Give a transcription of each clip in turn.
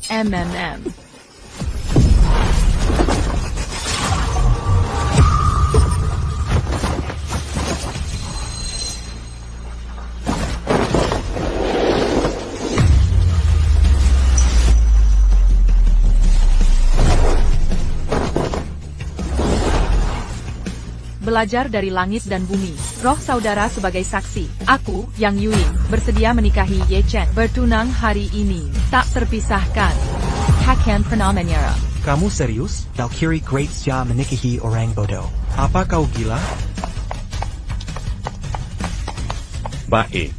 MMM. Belajar dari langit dan bumi, roh saudara sebagai saksi. Aku, Yang Yuing, bersedia menikahi Ye Chen. Bertunang hari ini, tak terpisahkan. Hakan Pranamanyara. Kamu serius? Valkyrie Great Xia menikahi orang bodoh. Apa kau gila? Bae.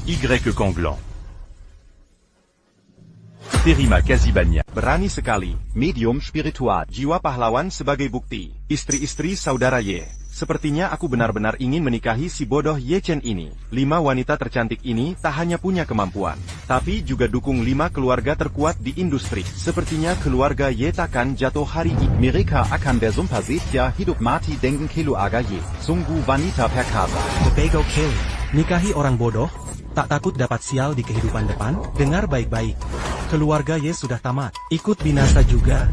Y Konglan. Terima kasih banyak. Berani sekali, medium spiritual, jiwa pahlawan sebagai bukti. Istri-istri saudara Ye, sepertinya aku benar-benar ingin menikahi si bodoh Ye Chen ini. 5 wanita tercantik ini tak hanya punya kemampuan, tapi juga dukung 5 keluarga terkuat di industri. Sepertinya keluarga Ye takkan jatuh hari ini. Mereka akan bersumpah setia hidup mati dengan keluarga Ye. Sungguh wanita perkasa. Bego Kelly. Nikahi orang bodoh? Tak takut dapat sial di kehidupan depan? Dengar baik-baik. Keluarga Ye sudah tamat. Ikut binasa juga.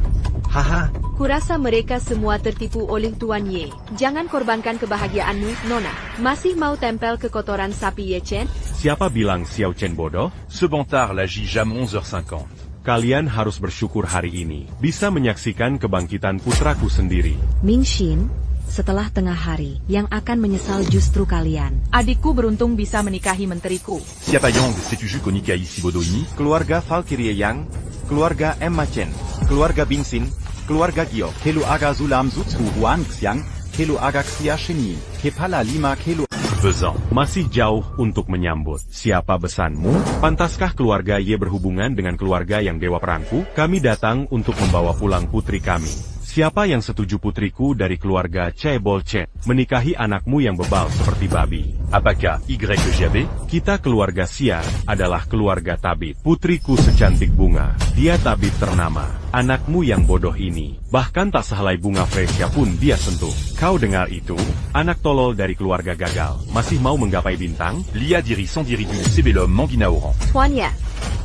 Haha. Kurasa mereka semua tertipu oleh Tuan Ye. Jangan korbankan kebahagiaanmu, Nona. Masih mau tempel ke kotoran sapi Ye Chen? Siapa bilang Xiao Chen bodoh? Sebentar lagi jam 11h50. Kalian harus bersyukur hari ini bisa menyaksikan kebangkitan putraku sendiri. Min Shin, setelah tengah hari, yang akan menyesal justru kalian. Adikku beruntung bisa menikahi menteriku. Siapa Yang, sais-tu que Nikai Sibodo ini? Keluarga Valkyrie Yang, keluarga Emma Chen, keluarga Bingxin, keluarga Gio. Keluarga Sulam Sutsu Huang Xiang, keluarga Xia Shini, kepala 5 kelu. Besan. Masih jauh untuk menyambut. Siapa besanmu? Pantaskah keluarga Ye berhubungan dengan keluarga yang dewa perangku? Kami datang untuk membawa pulang putri kami. Siapa yang setuju putriku dari keluarga Chaebol Chen menikahi anakmu yang bebal seperti babi? Apakah Y Jabe? Kita keluarga Xia adalah keluarga tabib. Putriku secantik bunga. Dia tabib ternama. Anakmu yang bodoh ini, bahkan tak sehelai bunga fresia pun dia sentuh. Kau dengar itu? Anak tolol dari keluarga gagal, masih mau menggapai bintang? Lia diri sans diridu, sebelum Mangina Oran. Tuan Ya,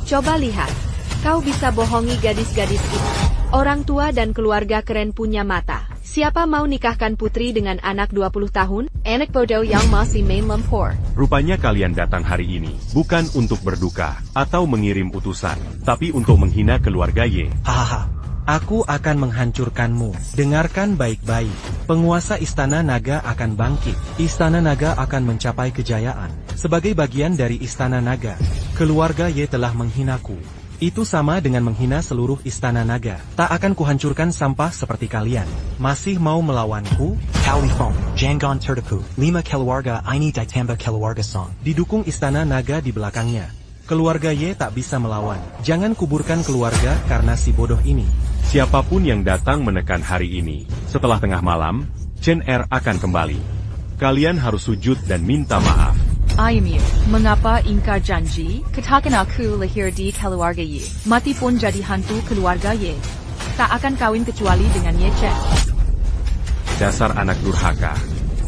coba lihat. Kau bisa bohongi gadis-gadis itu. Orang tua dan keluarga keren punya mata. Siapa mau nikahkan putri dengan anak 20 tahun? Anak bodoh yang masih main lempor. Rupanya kalian datang hari ini, bukan untuk berduka, atau mengirim utusan, tapi untuk menghina keluarga Ye. Hahaha. Aku akan menghancurkanmu. Dengarkan baik-baik. Penguasa Istana Naga akan bangkit. Istana Naga akan mencapai kejayaan. Sebagai bagian dari Istana Naga, keluarga Ye telah menghinaku. Itu sama dengan menghina seluruh Istana Naga. Tak akan kuhancurkan sampah seperti kalian. Masih mau melawanku? Kalifong, Jangon Terdepu, 5 keluarga ini ditambah keluarga Song. Didukung Istana Naga di belakangnya. Keluarga Ye tak bisa melawan. Jangan kuburkan keluarga karena si bodoh ini. Siapapun yang datang menekan hari ini, setelah tengah malam, Chen Er akan kembali. Kalian harus sujud dan minta maaf. Aimir, mengapa ingkar janji? Katakan aku lahir di keluarga Ye. Mati pun jadi hantu keluarga Ye. Tak akan kawin kecuali dengan Ye Chen. Dasar anak durhaka.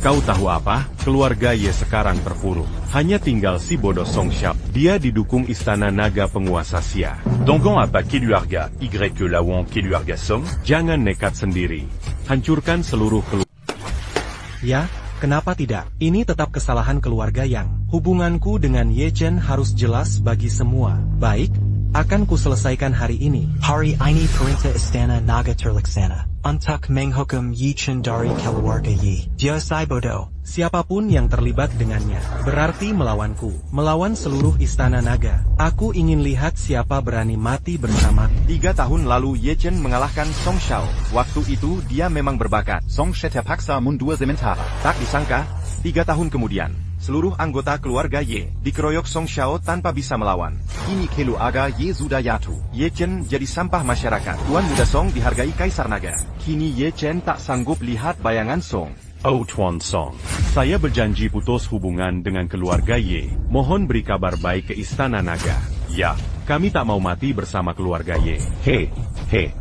Kau tahu apa? Keluarga Ye sekarang terpuruk. Hanya tinggal si bodoh Song Xiao. Dia didukung Istana Naga penguasa Xia. Dongon apa keluarga Y lawan keluarga Song? Jangan nekat sendiri. Hancurkan seluruh keluarga. Ya, kenapa tidak? Ini tetap kesalahan keluarga Yang. Hubunganku dengan Ye Chen harus jelas bagi semua. Baik, akan kuselesaikan hari ini. Hari ini perintah Istana Naga terlaksana. Untuk menghukum Ye Chen dari keluarga Ye. Dia si bodoh. Siapapun yang terlibat dengannya, berarti melawanku. Melawan seluruh Istana Naga. Aku ingin lihat siapa berani mati bersama. 3 tahun lalu Ye Chen mengalahkan Song Xiao. Waktu itu dia memang berbakat. Song Xiao terpaksa mundur sementara. Tak disangka, 3 tahun kemudian, seluruh anggota keluarga Ye dikeroyok Song Xiao tanpa bisa melawan. Kini keluarga Ye sudah jatuh. Ye Chen jadi sampah masyarakat. Tuan muda Song dihargai Kaisar Naga. Kini Ye Chen tak sanggup lihat bayangan Song. Oh Tuan Song, saya berjanji putus hubungan dengan keluarga Ye. Mohon beri kabar baik ke Istana Naga. Ya, kami tak mau mati bersama keluarga Ye.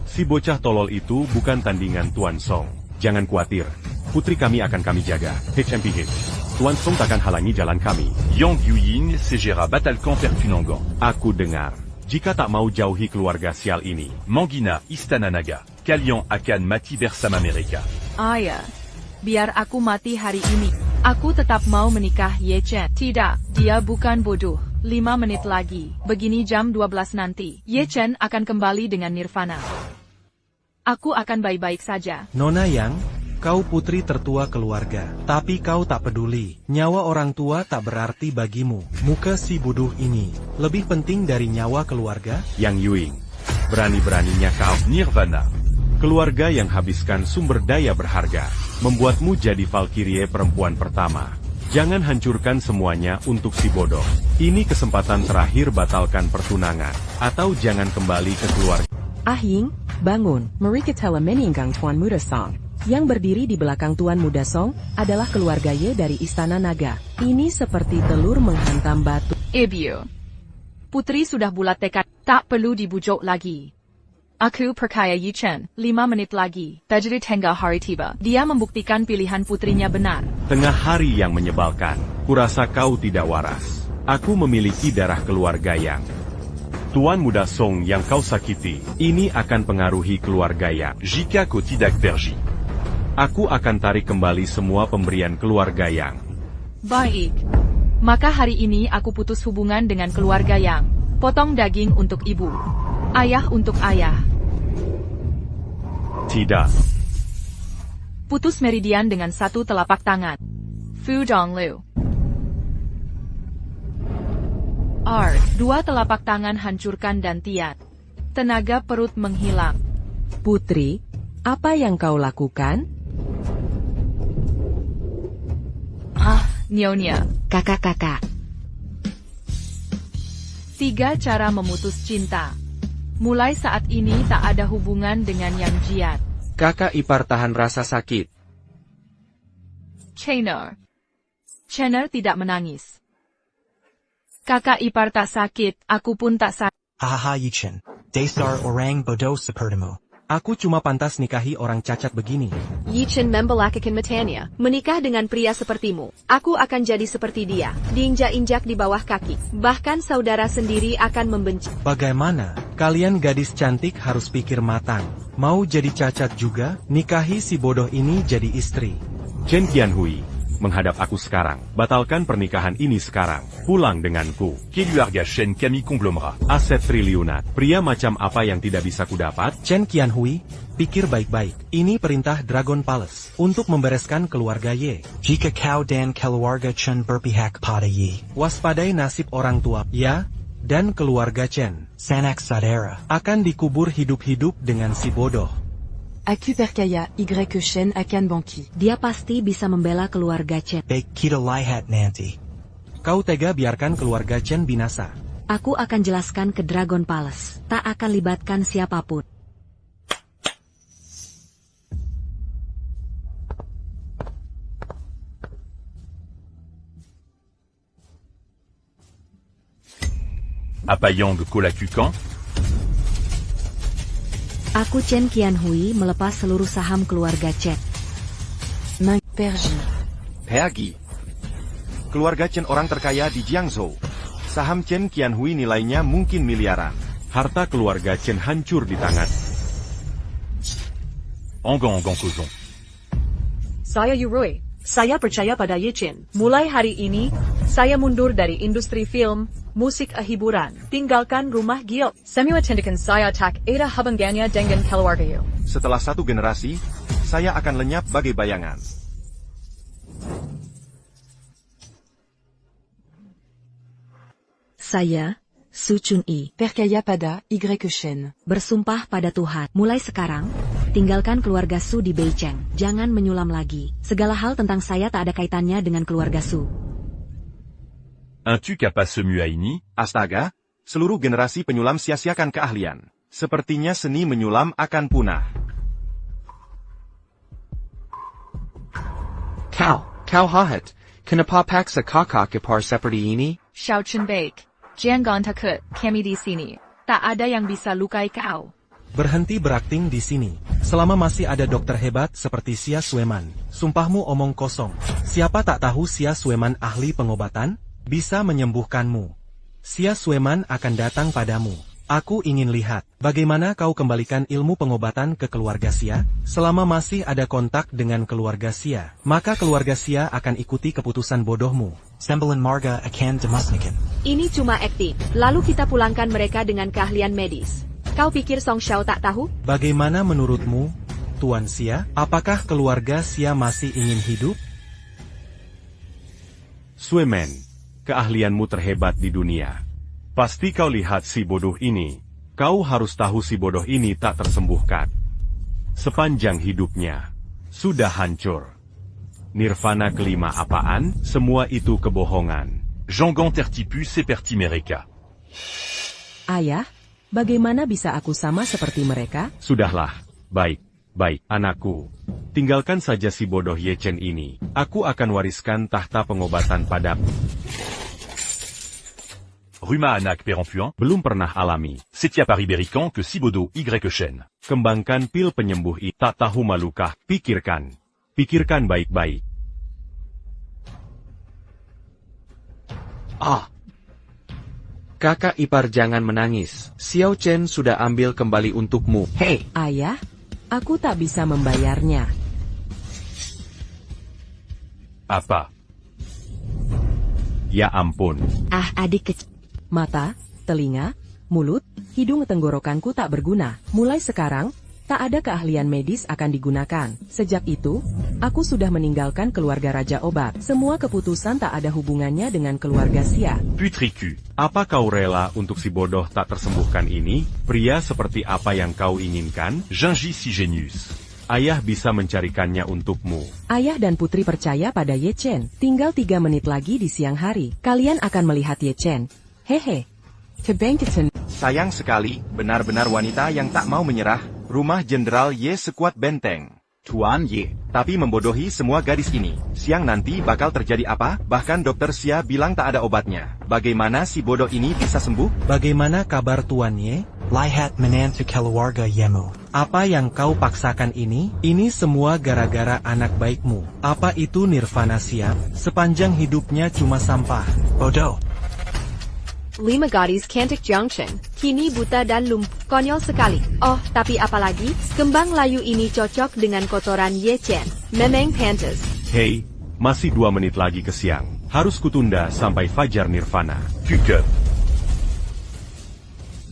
Si bocah tolol itu bukan tandingan Tuan Song. Jangan khawatir, putri kami akan kami jaga. HMPH. Tuan Song takkan halangi jalan kami. Yang Yuyin segera Batalkan Pertunangan. Aku dengar, jika tak mau jauhi keluarga sial ini. Mangina, Istana Naga. Kalian akan mati bersama mereka. Ayah, biar aku mati hari ini. Aku tetap mau menikah Ye Chen. Tidak, dia bukan bodoh. 5 menit lagi, begini jam 12 nanti, Ye Chen akan kembali dengan Nirvana. Aku akan baik-baik saja. Nona Yang, kau putri tertua keluarga. Tapi kau tak peduli. Nyawa orang tua tak berarti bagimu. Muka si bodoh ini lebih penting dari nyawa keluarga? Yang Yuing, berani-beraninya kau. Nirvana. Keluarga yang habiskan sumber daya berharga, membuatmu jadi Valkyrie perempuan pertama. Jangan hancurkan semuanya untuk si bodoh. Ini kesempatan terakhir, batalkan pertunangan. Atau jangan kembali ke keluarga. Ying, bangun. Mereka telah meninggal Tuan Muda Song. Yang berdiri di belakang Tuan Muda Song adalah keluarga Ye dari Istana Naga. Ini seperti telur menghantam batu. Ebio. Putri sudah bulat tekad, tak perlu dibujuk lagi. Aku percaya Ye Chen, 5 menit lagi, Tajri Tengah hari tiba. Dia membuktikan pilihan putrinya benar. Tengah hari yang menyebalkan, kurasa kau tidak waras. Aku memiliki darah keluarga Yang. Tuan Muda Song yang kau sakiti, ini akan pengaruhi keluarga Yang. Jika kau tidak pergi, aku akan tarik kembali semua pemberian keluarga Yang. Baik. Maka hari ini aku putus hubungan dengan keluarga Yang. Potong daging untuk ibu. Ayah untuk ayah. Tidak. Putus meridian dengan 1 telapak tangan. Fu Donglu. 2 telapak tangan hancurkan dan tiat. Tenaga perut menghilang. Putri, apa yang kau lakukan? Nyonya. Kakak-kakak. 3 cara memutus cinta. Mulai saat ini tak ada hubungan dengan Yang Jiat. Kakak ipar tahan rasa sakit. Chener. Chener tidak menangis. Kakak ipar tak sakit, aku pun tak sakit. Hahaha Yichen. Dasar orang bodoh sepertimu. Aku cuma pantas nikahi orang cacat begini. Ye Chen membelakakan matanya. Menikah dengan pria sepertimu, aku akan jadi seperti dia, diinjak-injak di bawah kaki. Bahkan saudara sendiri akan membenci. Bagaimana? Kalian gadis cantik harus pikir matang. Mau jadi cacat juga? Nikahi si bodoh ini jadi istri. Chen Qianhui, menghadap aku sekarang. Batalkan pernikahan ini sekarang. Pulang denganku. Keluarga Shen kami konglomerat. Aset triliunan. Pria macam apa yang tidak bisa kudapat? Chen Qianhui, pikir baik-baik. Ini perintah Dragon Palace untuk membereskan keluarga Ye. Jika kau dan keluarga Chen berpihak pada Yi, Waspadai nasib orang tua ya, dan keluarga Chen. sanak saudara Akan dikubur hidup-hidup dengan si bodoh. Aku percaya Y Chen akan bangkit. Dia pasti bisa membela keluarga Chen. baik kita lihat nanti. Kau tega biarkan keluarga Chen binasa. Aku akan jelaskan ke Dragon Palace. Tak akan libatkan siapapun. Apa yang kau lakukan? Aku Chen Qianhui melepas seluruh saham keluarga Chen. Pergi. Keluarga Chen orang terkaya di Jiangzhou. Saham Chen Qianhui nilainya mungkin miliaran. Harta keluarga Chen hancur di tangan. Enggang Kozong. Saya Yurui. Saya percaya pada Ye Chen. Mulai hari ini, saya mundur dari industri film, musik hiburan. Tinggalkan rumah giok. Semua tindakan saya tak ada hubungannya dengan keluarga you. Setelah 1 generasi, saya akan lenyap bagai bayangan. Saya, Su Chunyi, Percaya pada Y Chen. bersumpah pada Tuhan. Mulai sekarang, tinggalkan keluarga Su di Beicheng. Jangan menyulam lagi. Segala hal tentang saya tak ada kaitannya dengan keluarga Su. Un-tu capable semua ini? Astaga, seluruh generasi penyulam sia-siakan keahlian. Sepertinya seni menyulam akan punah. Kau hahat. Kenapa paksa kakak ipar seperti ini? Xiao Chen Baik. Jangan takut, kami di sini. Tak ada yang bisa lukai kau. Berhenti berakting di sini. Selama masih ada dokter hebat seperti Xia Sueman. Sumpahmu omong kosong. Siapa tak tahu Xia Sueman ahli pengobatan? Bisa menyembuhkanmu. Xia Sueman akan datang padamu. Aku ingin lihat, bagaimana kau kembalikan ilmu pengobatan ke keluarga Xia? Selama masih ada kontak dengan keluarga Xia, maka keluarga Xia akan ikuti keputusan bodohmu. Sembilan marga akan dimusnahkan. Ini cuma akting. Lalu kita pulangkan mereka dengan keahlian medis. Kau pikir Song Xiao tak tahu? Bagaimana menurutmu, Tuan Xia? Apakah keluarga Xia masih ingin hidup? Suemen, keahlianmu terhebat di dunia. Pasti kau lihat si bodoh ini. Kau harus tahu si bodoh ini tak tersembuhkan. Sepanjang hidupnya, sudah hancur. Nirvana kelima apaan? Semua itu kebohongan. Jangan tertipu seperti mereka. Ayah, bagaimana bisa aku sama seperti mereka? Sudahlah, baik, anakku. Tinggalkan saja si bodoh Ye Chen ini. Aku akan wariskan tahta pengobatan padamu. Ruma anak perempuan, Belum pernah alami. c'est à Paris Berican que Sibodo Y Chen. Kembangkan pil penyembuh tak tahu malukah? Pikirkan baik-baik. Kakak ipar jangan menangis. Xiao Chen sudah ambil kembali untukmu. Hei! Ayah, aku tak bisa membayarnya. Apa? Ya ampun. Adik kecil. Mata, telinga, mulut, hidung tenggorokanku tak berguna. Mulai sekarang, tak ada keahlian medis akan digunakan. Sejak itu, aku sudah meninggalkan keluarga Raja Obat. Semua keputusan tak ada hubungannya dengan keluarga Xia. Putriku. Apa kau rela untuk si bodoh tak tersembuhkan ini? Pria seperti apa yang kau inginkan? Gingy si genius. Ayah bisa mencarikannya untukmu. Ayah dan putri percaya pada Ye Chen. Tinggal 3 menit lagi di siang hari. Kalian akan melihat Ye Chen. Hehe. Kebangkitan. Sayang sekali, benar-benar wanita yang tak mau menyerah. Rumah Jenderal Ye sekuat benteng. Tuan Ye. Tapi membodohi semua gadis ini. Siang nanti bakal terjadi apa? Bahkan dokter Xia bilang tak ada obatnya. Bagaimana si bodoh ini bisa sembuh? Bagaimana kabar Tuan Ye? Lihat menantu keluarga Yemu. Apa yang kau paksakan ini? Ini semua gara-gara anak baikmu. Apa itu Nirvana Xia? Sepanjang hidupnya cuma sampah. Bodoh. 5 gadis Cantik Junction, kini buta dan lumpuh. Konyol sekali. Oh, tapi apalagi, kembang layu ini cocok dengan kotoran Ye Chen. Memang pantas. Hei, masih 2 menit lagi ke siang. Harus kutunda sampai fajar Nirvana. Kuke.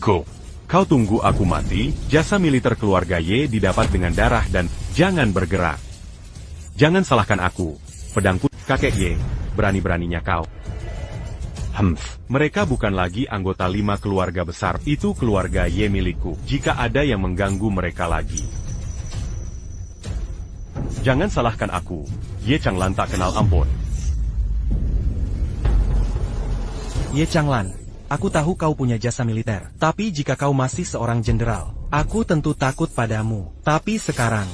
Ko. Kau tunggu aku mati, jasa militer keluarga Ye didapat dengan darah dan jangan bergerak. Jangan salahkan aku. Pedangku, kakek Ye, berani-beraninya kau. Mereka bukan lagi anggota 5 keluarga besar, itu keluarga Ye milikku. Jika ada yang mengganggu mereka lagi, jangan salahkan aku. Ye Changlan tak kenal ampun. Ye Changlan, aku tahu kau punya jasa militer. Tapi jika kau masih seorang jenderal, aku tentu takut padamu. Tapi sekarang,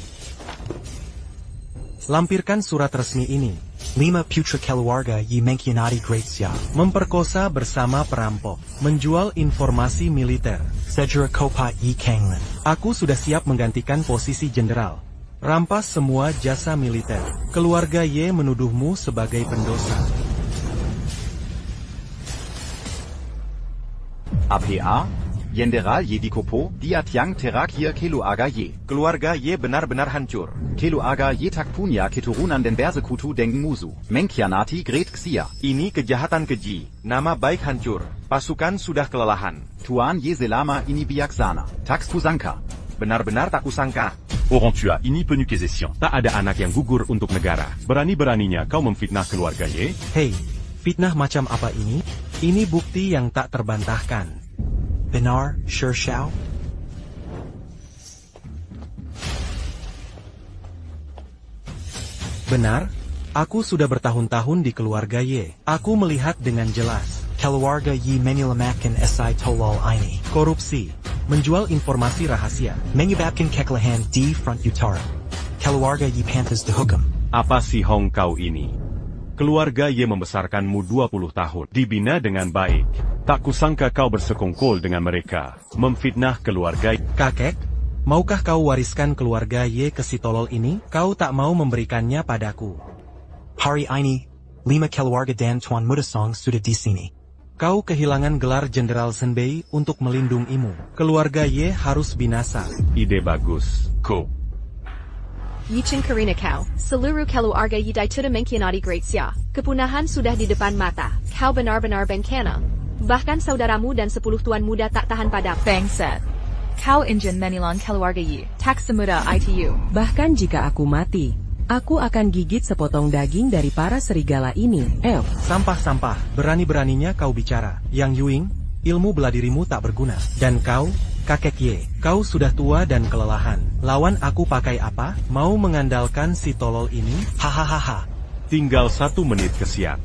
lampirkan surat resmi ini. 5 putra keluarga Yi mengkhianati Great Xia. Memperkosa bersama perampok. Menjual informasi militer. Sejura Kopat Yi Kanglan. Aku sudah siap menggantikan posisi jenderal. Rampas semua jasa militer. Keluarga Ye menuduhmu sebagai pendosa. APA, Jenderal Ye Dikopo, Diatyang Terakir Keluarga Ye. Keluarga Ye benar-benar hancur. Keluarga Ye tak punya keturunan dan bersekutu dengan musuh. Mengkhianati Great Xia. Ini kejahatan keji. Nama baik hancur. Pasukan sudah kelelahan. Tuan Ye selama ini bijaksana. Tak kusangka. Benar-benar tak kusangka. Orang tua ini penuh kesesian. Tak ada anak yang gugur untuk negara. Berani-beraninya kau memfitnah keluarga Ye? Hei, fitnah macam apa ini? Ini bukti yang tak terbantahkan. Benar, Shi Xiao. Benar, aku sudah bertahun-tahun di keluarga Ye. Aku melihat dengan jelas. Keluarga Yi menyelamatkan SI Tolol ini. Korupsi, menjual informasi rahasia. Menyebabkan kekalahan di front utara. Keluarga Yi pantas dihukum. Apa si Hong kau ini? Keluarga Ye membesarkanmu 20 tahun. Dibina dengan baik. Tak kusangka kau bersekongkol dengan mereka. Memfitnah keluarga. Kakek, maukah kau wariskan keluarga Ye ke si tolol ini? Kau tak mau memberikannya padaku. Hari ini, 5 keluarga dan Tuan Muda Song sudah di sini. Kau kehilangan gelar Jenderal Senbei untuk melindungimu. Keluarga Ye harus binasa. Ide bagus. Ko. Yichin Karina Kau, seluruh keluarga Yidai tidak mengkhianati Great Xia. Kepunahan sudah di depan mata. Kau benar-benar bencana. Bahkan saudaramu dan 10 tuan muda tak tahan pada Bangset. Kau ingin menilang keluarga Yi. Tak semudah itu. Bahkan jika aku mati, aku akan gigit sepotong daging dari para serigala ini. Sampah-sampah, berani-beraninya kau bicara. Yang Yuing, ilmu bela dirimu tak berguna. Dan kau, kakek Ye, kau sudah tua dan kelelahan. Lawan aku pakai apa? Mau mengandalkan si tolol ini? Hahaha. Tinggal 1 menit kesiap.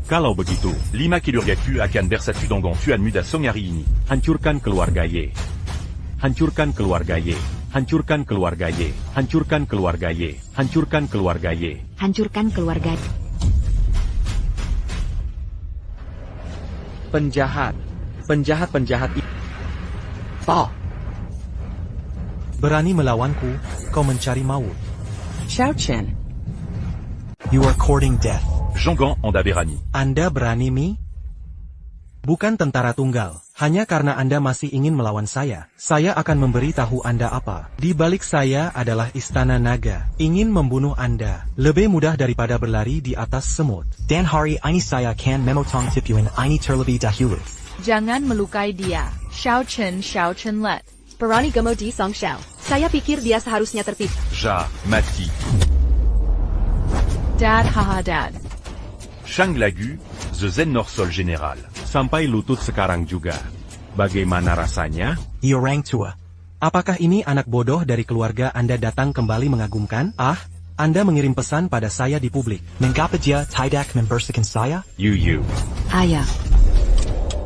Kalau begitu, 5 keluargaku akan bersatu dengan Tuan Muda Songari ini. hancurkan keluarga Ye. Hancurkan keluarga Ye. Hancurkan keluarga Ye. Hancurkan keluarga Ye. Hancurkan keluarga Ye. hancurkan keluarga. Penjahat. Penjahat-penjahat itu. Berani melawanku, kau mencari maut. Xiao Chen, You are courting death. Jongan Andaberani. Anda berani Mi? Bukan tentara tunggal. Hanya karena Anda masih ingin melawan saya akan memberitahu Anda apa. Di balik saya adalah Istana Naga. Ingin membunuh Anda. Lebih mudah daripada berlari di atas semut. Dan hari ini saya akan memotong tipuan ini terlebih dahulu. Jangan melukai dia. Xiao Chen let. Berani gemo di Song Xiao. Saya pikir dia seharusnya tertib. Ja, Mati. Dad haha dad. Shang Lagu, The Zen Norsol General. Sampai lutut sekarang juga. Bagaimana rasanya? Orang tua. Apakah ini anak bodoh dari keluarga Anda datang kembali mengagumkan? Anda mengirim pesan pada saya di publik. Mengapa dia tidak membersihkan saya? Yu. Ayah.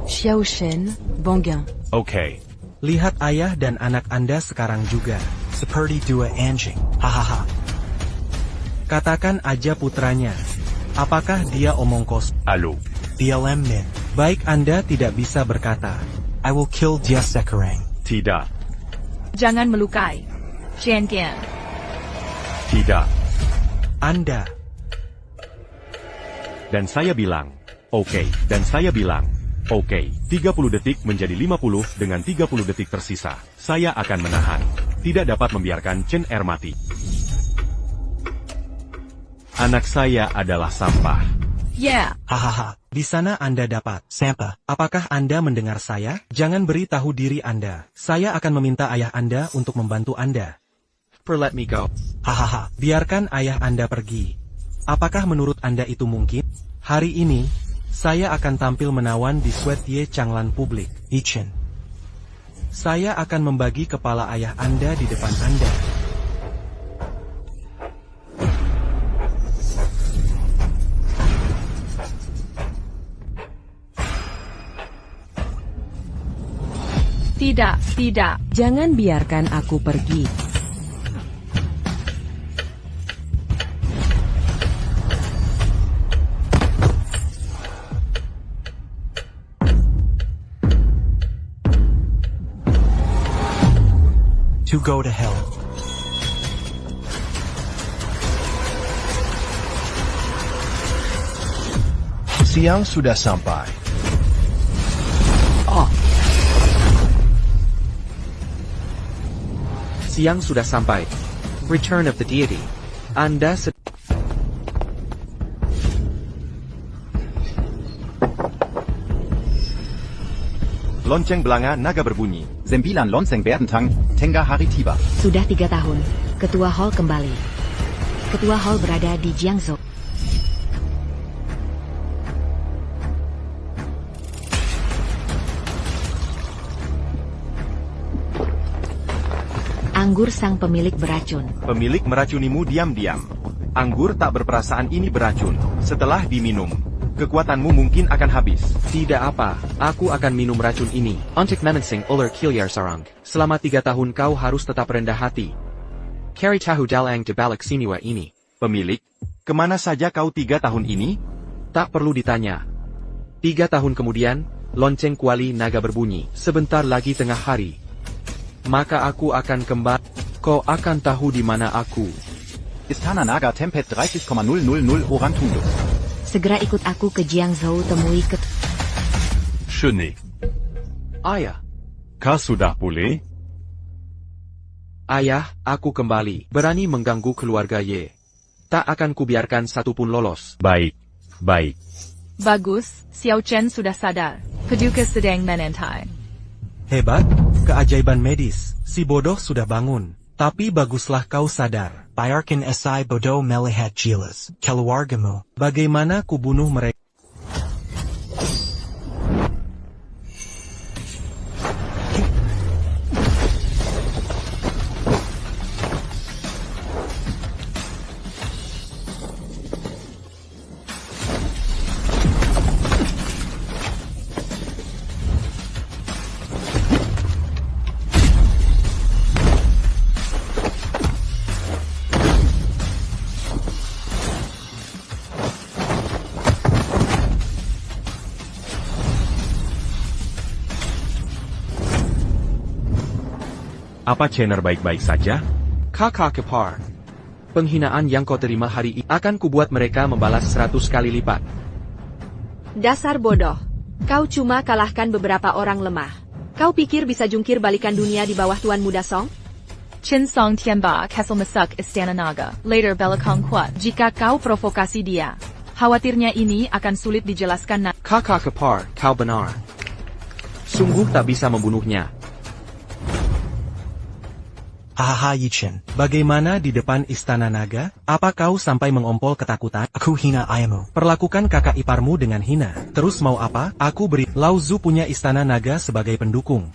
Xiao Shen, Bonggang. Okay. Lihat ayah dan anak Anda sekarang juga. Seperti 2 anjing. Hahaha. Katakan aja putranya. Apakah dia omong kosong? Allô. Dia lemmin. Baik Anda tidak bisa berkata. I will kill dia sekarang. Tidak. Jangan melukai. Chen Gan. Tidak. Anda. Dan saya bilang, oke. Dan saya bilang, oke. 30 detik menjadi 50 dengan 30 detik tersisa. Saya akan menahan. Tidak dapat membiarkan Chen Er mati. Anak saya adalah sampah. Yeah. Hahaha. Di sana Anda dapat. Sampah. Apakah Anda mendengar saya? Jangan beritahu diri Anda. Saya akan meminta ayah Anda untuk membantu Anda. Let me go. Hahaha. Biarkan ayah Anda pergi. Apakah menurut Anda itu mungkin? Hari ini, saya akan tampil menawan di Swet Ye Changlan publik. Yichin. Saya akan membagi kepala ayah Anda di depan Anda. Tidak. Jangan biarkan aku pergi. To go to hell. Siang sudah sampai. Siang sudah sampai. Return of the deity. Anda Lonceng belanga naga berbunyi. 9 lonceng Berdentang, Tengah hari tiba. Sudah 3 tahun. Ketua Hall kembali. Ketua Hall berada di Jiangzhou. Anggur sang pemilik beracun. Pemilik meracunimu diam-diam. Anggur tak berperasaan ini beracun. Setelah diminum, kekuatanmu mungkin akan habis. Tidak apa, aku akan minum racun ini. Untuk memensing ular kilyar sarang. Selama 3 tahun kau harus tetap rendah hati. Cari tahu dalang di balik siniwa ini. Pemilik, kemana saja kau 3 tahun ini? Tak perlu ditanya. 3 tahun kemudian, lonceng kuali naga berbunyi. Sebentar lagi tengah hari. Maka aku akan kembali. Kau akan tahu di mana aku. Istana Naga Tempet 30,000 Orang Tunduk. Segera ikut aku ke Jiangzhou temui Chenet. Ayah, Kau sudah pulih? ayah, aku kembali. Berani mengganggu keluarga Ye. Tak akan kubiarkan satupun lolos. Baik, baik. Bagus, Xiao Chen sudah sadar. Paduka sedang menentai. Hebat, keajaiban medis, si bodoh sudah bangun. Tapi baguslah kau sadar. Biarkan esai bodoh melihat jelas keluargamu. Bagaimana ku bunuh mereka? Apa Chener baik-baik saja? Kakak Kepar. Penghinaan yang kau terima hari ini akan kubuat mereka membalas 100 kali lipat. Dasar bodoh. Kau cuma kalahkan beberapa orang lemah. Kau pikir bisa jungkir balikan dunia di bawah Tuan Muda Song? Chen Song Tianba Castle Masak Istana Naga. Later belakang kuat. Jika kau provokasi dia, khawatirnya ini akan sulit dijelaskan. Kakak Kepar, kau benar. Sungguh tak bisa membunuhnya. Hahaha Yichen, Bagaimana di depan Istana Naga? Apa kau sampai mengompol ketakutan? aku hina ayahmu. Perlakukan kakak iparmu dengan hina. Terus mau apa? Aku beri. Lao Zu punya Istana Naga sebagai pendukung.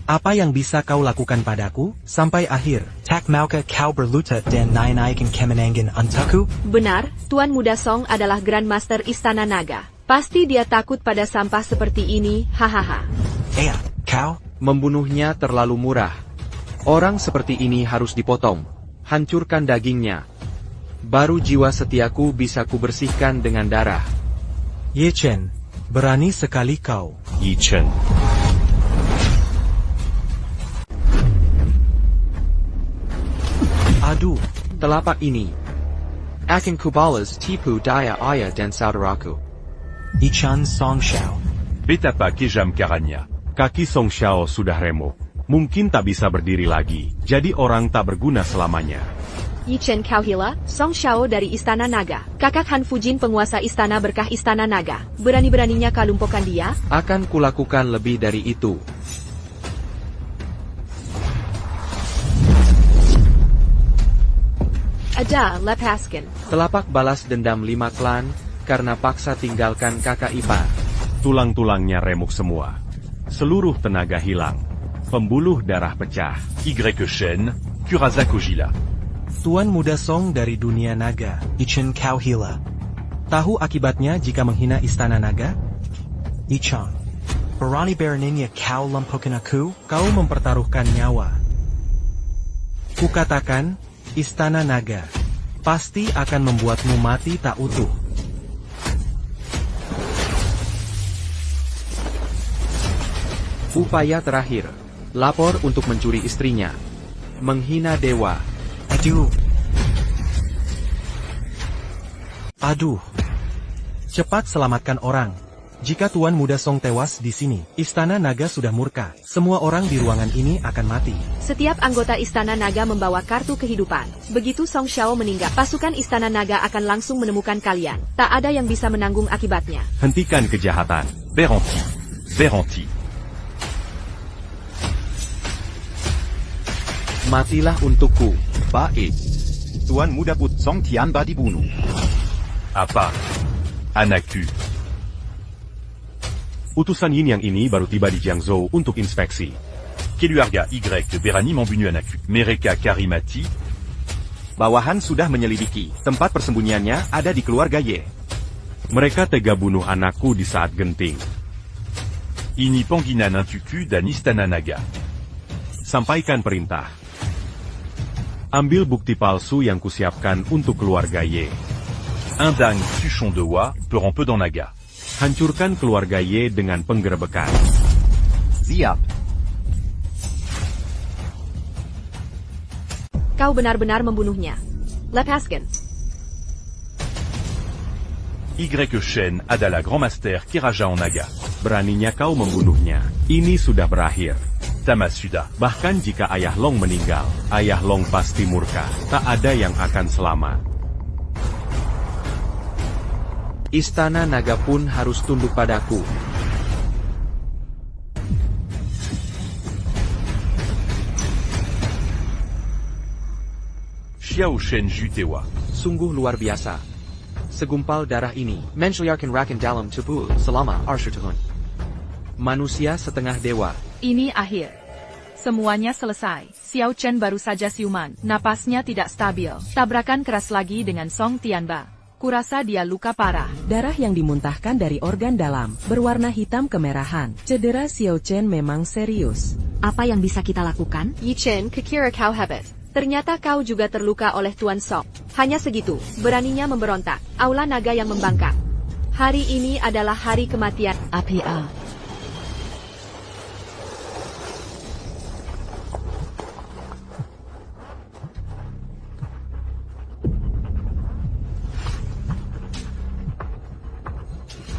Apa yang bisa kau lakukan padaku? Sampai akhir. Tak maukah kau berlutut dan naik-naikan kemenangan untukku? Benar, Tuan Muda Song adalah Grandmaster Istana Naga. Pasti dia takut pada sampah seperti ini, hahaha. Kau? Membunuhnya terlalu murah. Orang seperti ini harus dipotong. Hancurkan dagingnya. Baru jiwa setiaku bisa kubersihkan dengan darah. Ye Chen, berani sekali kau. Yi Chen. Aduh, Telapak ini akan kubalas tipu daya ayah dan saudaraku. Yichan Song Xiao. Betapa Kejam Karanya. Kaki Song Xiao sudah remuk. Mungkin tak bisa berdiri lagi, jadi orang tak berguna selamanya. Yichen Kauhila, Song Xiao dari Istana Naga. Kakak Han Fujin penguasa Istana Berkah Istana Naga. Berani-beraninya kau lumpuhkan dia? Akan kulakukan lebih dari itu. Ada, lepaskan. Telapak balas dendam 5 klan, karena paksa tinggalkan kakak ipar. Tulang-tulangnya remuk semua. Seluruh tenaga hilang. Pembuluh darah pecah. Y Shen, Kurasa Kojila. Tuan Muda Song dari dunia naga. Yichen Kauhila. Tahu akibatnya jika menghina Istana Naga? Yichang. Berani beraninya kau lumpuhkan aku? Kau mempertaruhkan nyawa. Kukatakan, Istana Naga pasti akan membuatmu mati tak utuh. Upaya terakhir. Lapor untuk mencuri istrinya. Menghina dewa. Aduh. Cepat selamatkan orang. Jika Tuan Muda Song tewas di sini, Istana Naga sudah murka. Semua orang di ruangan ini akan mati. Setiap anggota Istana Naga membawa kartu kehidupan. Begitu Song Xiao meninggal, pasukan Istana Naga akan langsung menemukan kalian. Tak ada yang bisa menanggung akibatnya. Hentikan kejahatan. Beranti. Beranti. Matilah untukku. Baik. Tuan Muda Put Song Tianba dibunuh. Apa? Anaku. Utusan Yin yang ini baru tiba di Jiangzhou untuk inspeksi. Keluarga Y berani membunuh Anaku. Mereka Karimati. Bawahan sudah menyelidiki. Tempat persembunyiannya ada di keluarga Ye. Mereka tega bunuh anakku di saat genting. Ini Pangina Nantuku dan Istana Naga. Sampaikan perintah. Ambil bukti palsu yang kusiapkan untuk keluarga Ye. Un dingue Suchon de Wa, Peron peu dans Naga. Hancurkan keluarga Ye dengan penggerebekan. Siap. Kau benar-benar membunuhnya. Lepaskan. Y Shen adalah Grand Master Keraja en Naga. beraninya kau membunuhnya. Ini sudah berakhir. Tamasuda. Bahkan jika Ayah Long meninggal, Ayah Long pasti murka. Tak ada yang akan selamat. Istana naga pun harus tunduk padaku. Xiao Shen Jutewa. Sungguh luar biasa. Segumpal darah ini mensyariatkan rakan dalam tubuh selama arsya tahun. Manusia setengah dewa. Ini akhir. Semuanya selesai. Xiao Chen baru saja siuman. Napasnya tidak stabil. Tabrakan keras lagi dengan Song Tianba. Kurasa dia luka parah. Darah yang dimuntahkan dari organ dalam, berwarna hitam kemerahan. Cedera Xiao Chen memang serius. Apa yang bisa kita lakukan? Yi Chen, kukira kau hebat. Ternyata kau juga terluka oleh Tuan Song. Hanya segitu, beraninya memberontak. Aula naga yang membangkang. Hari ini adalah hari kematian. APA.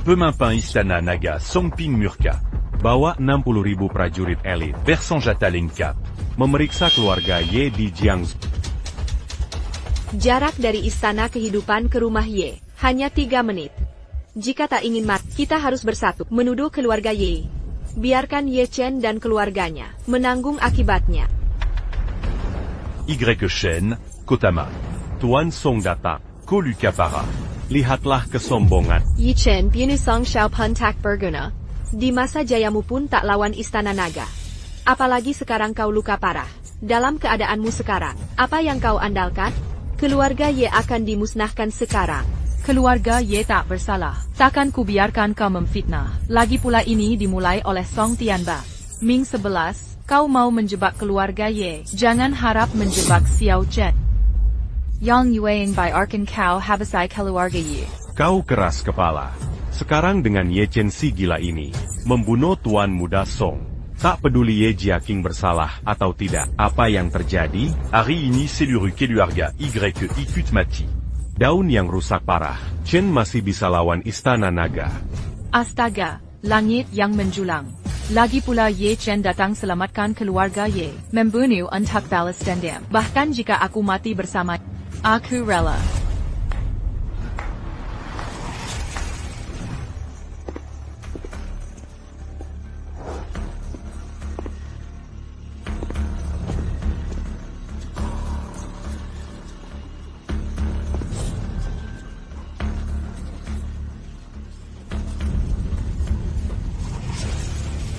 Pemimpin Istana Naga Songping Murka. Bawa 60.000 prajurit elit. Versanjata lengkap. Memeriksa keluarga Ye di Jiangsu. Jarak dari istana kehidupan ke rumah Ye, hanya 3 menit. Jika tak ingin mati, kita harus bersatu, menuduh keluarga Ye. Biarkan Ye Chen dan keluarganya menanggung akibatnya. Y Shen, Kotama. Tuan Song datang. Koluka para. Lihatlah kesombongan. Yi Chen, Bunu Song Xiao Pun tak berguna. Di masa jayamu pun tak lawan istana naga. Apalagi sekarang kau luka parah. Dalam keadaanmu sekarang, apa yang kau andalkan? Keluarga Ye akan dimusnahkan sekarang. Keluarga Ye tak bersalah. Takkan kubiarkan kau memfitnah. Lagi pula ini dimulai oleh Song Tianba. Ming 11, kau mau menjebak keluarga Ye. Jangan harap menjebak Xiao Chen. Yang Yueying by Arkan Kau habisai keluarga Ye. Kau keras kepala. Sekarang dengan Ye Chen si gila ini, membunuh Tuan Muda Song. Tak peduli Ye Jiaqing bersalah atau tidak, apa yang terjadi? Hari ini seluruh keluarga ikut mati. Daun yang rusak parah, Chen masih bisa lawan istana naga. Astaga, langit yang menjulang. Lagi pula Ye Chen datang selamatkan keluarga Ye, membunuh untuk balas dendam. Bahkan jika aku mati bersama, aku rela.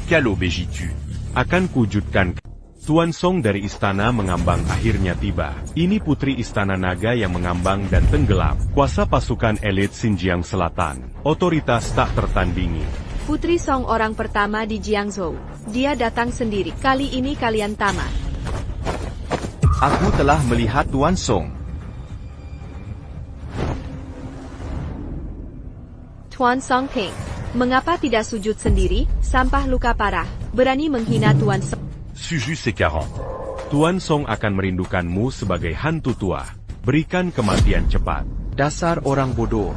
Kalau begitu, akan kujudkan. Tuan Song dari istana mengambang akhirnya tiba. Ini putri istana naga yang mengambang dan tenggelam. Kuasa pasukan elit Xinjiang Selatan. Otoritas tak tertandingi. Putri Song orang pertama di Jiangzhou. Dia datang sendiri. Kali ini kalian tamat. Aku telah melihat Tuan Song. Tuan Song Ping. Mengapa tidak sujud sendiri? Sampah luka parah. Berani menghina Tuan Song. Suju C40. Tuan Song akan merindukanmu sebagai hantu tua. Berikan kematian cepat. Dasar orang bodoh.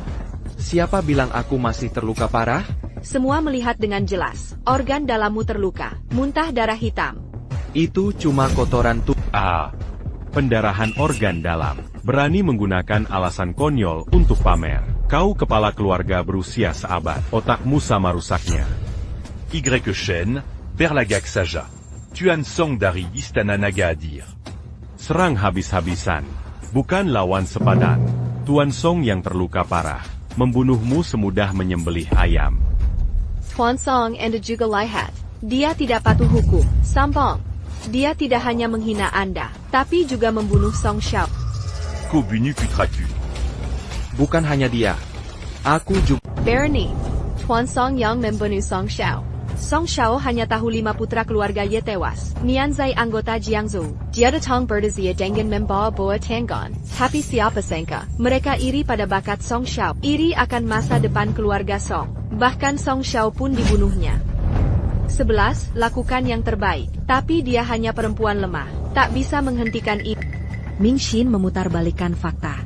Siapa bilang aku masih terluka parah? Semua melihat dengan jelas. Organ dalammu terluka. Muntah darah hitam. Itu cuma kotoran pendarahan organ dalam. Berani menggunakan alasan konyol untuk pamer. Kau kepala keluarga berusia seabad. Otakmu sama rusaknya. Y Shen, Perlagak Saja. Tuan Song dari Istana Naga Hadir. Serang habis-habisan. Bukan lawan sepadan. Tuan Song yang terluka parah. Membunuhmu semudah menyembelih ayam. Tuan Song Anda juga lihat. Dia tidak patuh hukum. Sampong. Dia tidak hanya menghina Anda, tapi juga membunuh Song Xiao. Kau bunuh putraku. Bukan hanya dia. Aku juga. Bernie. Tuan Song yang membunuh Song Xiao. Song Xiao hanya tahu 5 putra keluarga Ye tewas. Nianzai anggota Jiangzhou. Dia datang berdaya dengan membawa boa tanggon. Tapi siapa sangka, mereka iri pada bakat Song Xiao. Iri akan masa depan keluarga Song. Bahkan Song Xiao pun dibunuhnya. 11. Lakukan yang terbaik. Tapi dia hanya perempuan lemah. Tak bisa menghentikan ini. Ming Xin memutarbalikkan fakta.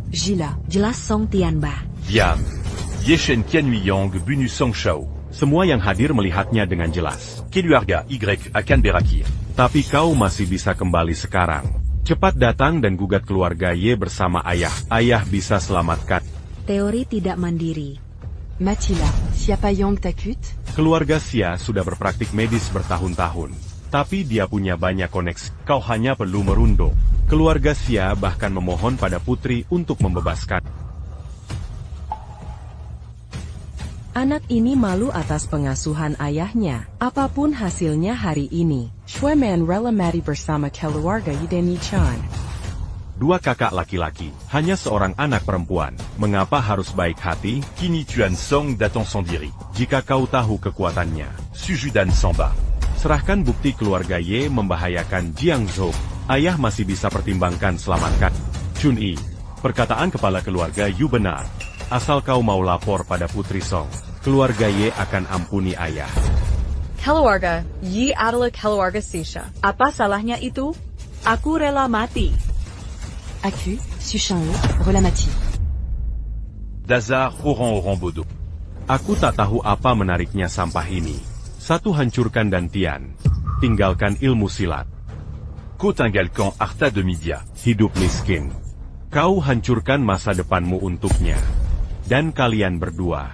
Jelas Song Tianba. Diam. Ye Shen Qianhuiyang bunuh Song Xiao. Semua yang hadir melihatnya dengan jelas. Keluarga Y akan berakhir. Tapi kau masih bisa kembali sekarang. Cepat datang dan gugat keluarga Y bersama ayah. Ayah bisa selamatkan. Teori tidak mandiri. Matilah, siapa yang takut? Keluarga Xia sudah berpraktik medis bertahun-tahun. Tapi dia punya banyak koneksi. Kau hanya perlu merunduk. Keluarga Xia bahkan memohon pada putri untuk membebaskan. Anak ini malu atas pengasuhan ayahnya. Apapun hasilnya hari ini, Shueman rela mati bersama keluarga Yideni Chan. 2 kakak laki-laki, hanya seorang anak perempuan. Mengapa harus baik hati? Kini Tuan Song datang sendiri. Jika kau tahu kekuatannya. Sujudan Samba. Serahkan bukti keluarga Ye membahayakan Jiang Zhou. Ayah masih bisa pertimbangkan selamatkan. Chun Yi, perkataan kepala keluarga Yu benar. Asal kau mau lapor pada Putri Song, keluarga Ye akan ampuni ayah. Keluarga Yi adalah keluarga Sisha. Apa salahnya itu? Aku rela mati. Aku, Sushan rela mati. Dazar orang bodoh. Aku tak tahu apa menariknya sampah ini. Satu hancurkan dantian, tinggalkan ilmu silat. Kau tinggalkan harta demi dia. Hidup miskin. Kau hancurkan masa depanmu untuknya. Dan kalian berdua,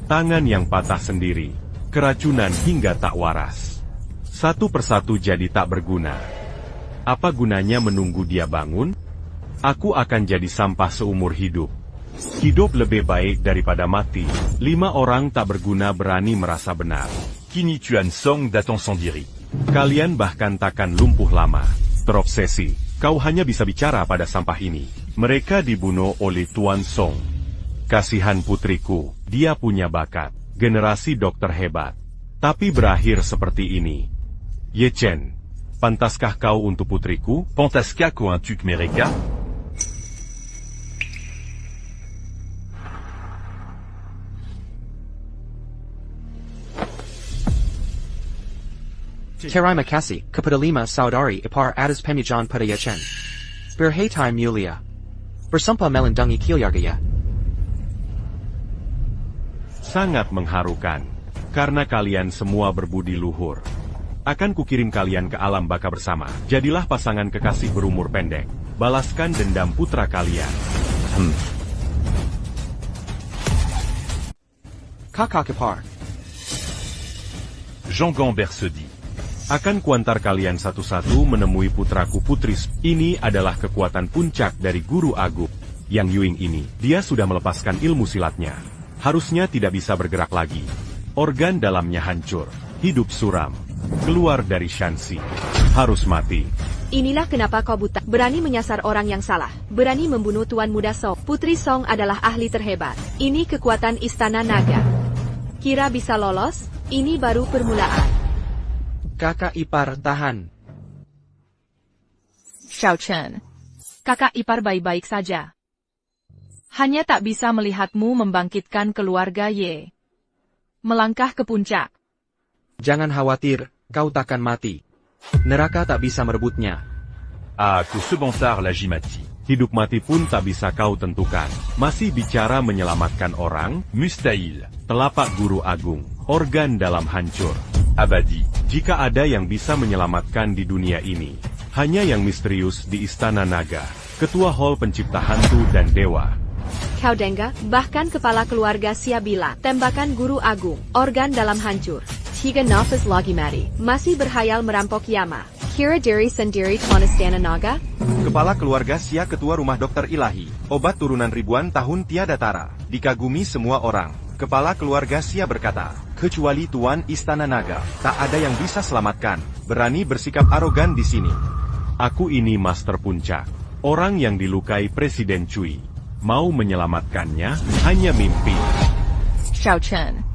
tangan yang patah sendiri, keracunan hingga tak waras. Satu persatu jadi tak berguna. Apa gunanya menunggu dia bangun? Aku akan jadi sampah seumur hidup. Hidup lebih baik daripada mati. 5 orang tak berguna berani merasa benar. Kini Tuan Song datang sendiri. Kalian bahkan takkan lumpuh lama. Terobsesi, kau hanya bisa bicara pada sampah ini. Mereka dibunuh oleh Tuan Song. Kasihan putriku, dia punya bakat, generasi dokter hebat. Tapi berakhir seperti ini. Ye Chen, pantaskah kau untuk putriku? Pantaskah kau untuk mereka? Terima kasih kepada 5 saudari ipar atas pemijahan pada Ye Chen. Berhati mulia. Bersumpah melindungi keluarga ya. Sangat mengharukan, karena kalian semua berbudi luhur. Akan kukirim kalian ke alam baka bersama. Jadilah pasangan kekasih berumur pendek. Balaskan dendam putra kalian. Kakak ipar. Jean Gambert se dit. Akan kuantar kalian satu-satu menemui putraku Putri. Ini adalah kekuatan puncak dari Guru Agung. Yang Yuing ini, dia sudah melepaskan ilmu silatnya. Harusnya tidak bisa bergerak lagi. Organ dalamnya hancur. Hidup suram. Keluar dari Shanxi. Harus mati. Inilah kenapa kau buta. Berani menyasar orang yang salah. Berani membunuh Tuan Muda Song. Putri Song adalah ahli terhebat. Ini kekuatan Istana Naga. Kira bisa lolos? Ini baru permulaan. Kakak ipar tahan. Xiao Chen. Kakak ipar baik-baik saja. Hanya tak bisa melihatmu membangkitkan keluarga Ye. Melangkah ke puncak. Jangan khawatir, kau takkan mati. Neraka tak bisa merebutnya. Aku sebentar lagi mati. Hidup mati pun tak bisa kau tentukan. Masih bicara menyelamatkan orang? Mustahil. Telapak Guru Agung. Organ dalam hancur. Abadi. Jika ada yang bisa menyelamatkan di dunia ini, hanya yang misterius di Istana Naga. Ketua Hall Pencipta Hantu dan Dewa. Kau dengar, bahkan kepala keluarga Xia bilang, tembakan Guru Agung, organ dalam hancur. 3 nafas lagi mati, masih berhayal merampok Yama. Kira diri sendiri Tuan Istana Naga? Kepala keluarga Xia ketua rumah dokter ilahi, obat turunan ribuan tahun tiada tara, dikagumi semua orang. Kepala keluarga Xia berkata, kecuali Tuan Istana Naga, tak ada yang bisa selamatkan, berani bersikap arogan di sini. Aku ini Master Puncak, orang yang dilukai Presiden Cui. Mau menyelamatkannya, hanya mimpi. Xiao Chen.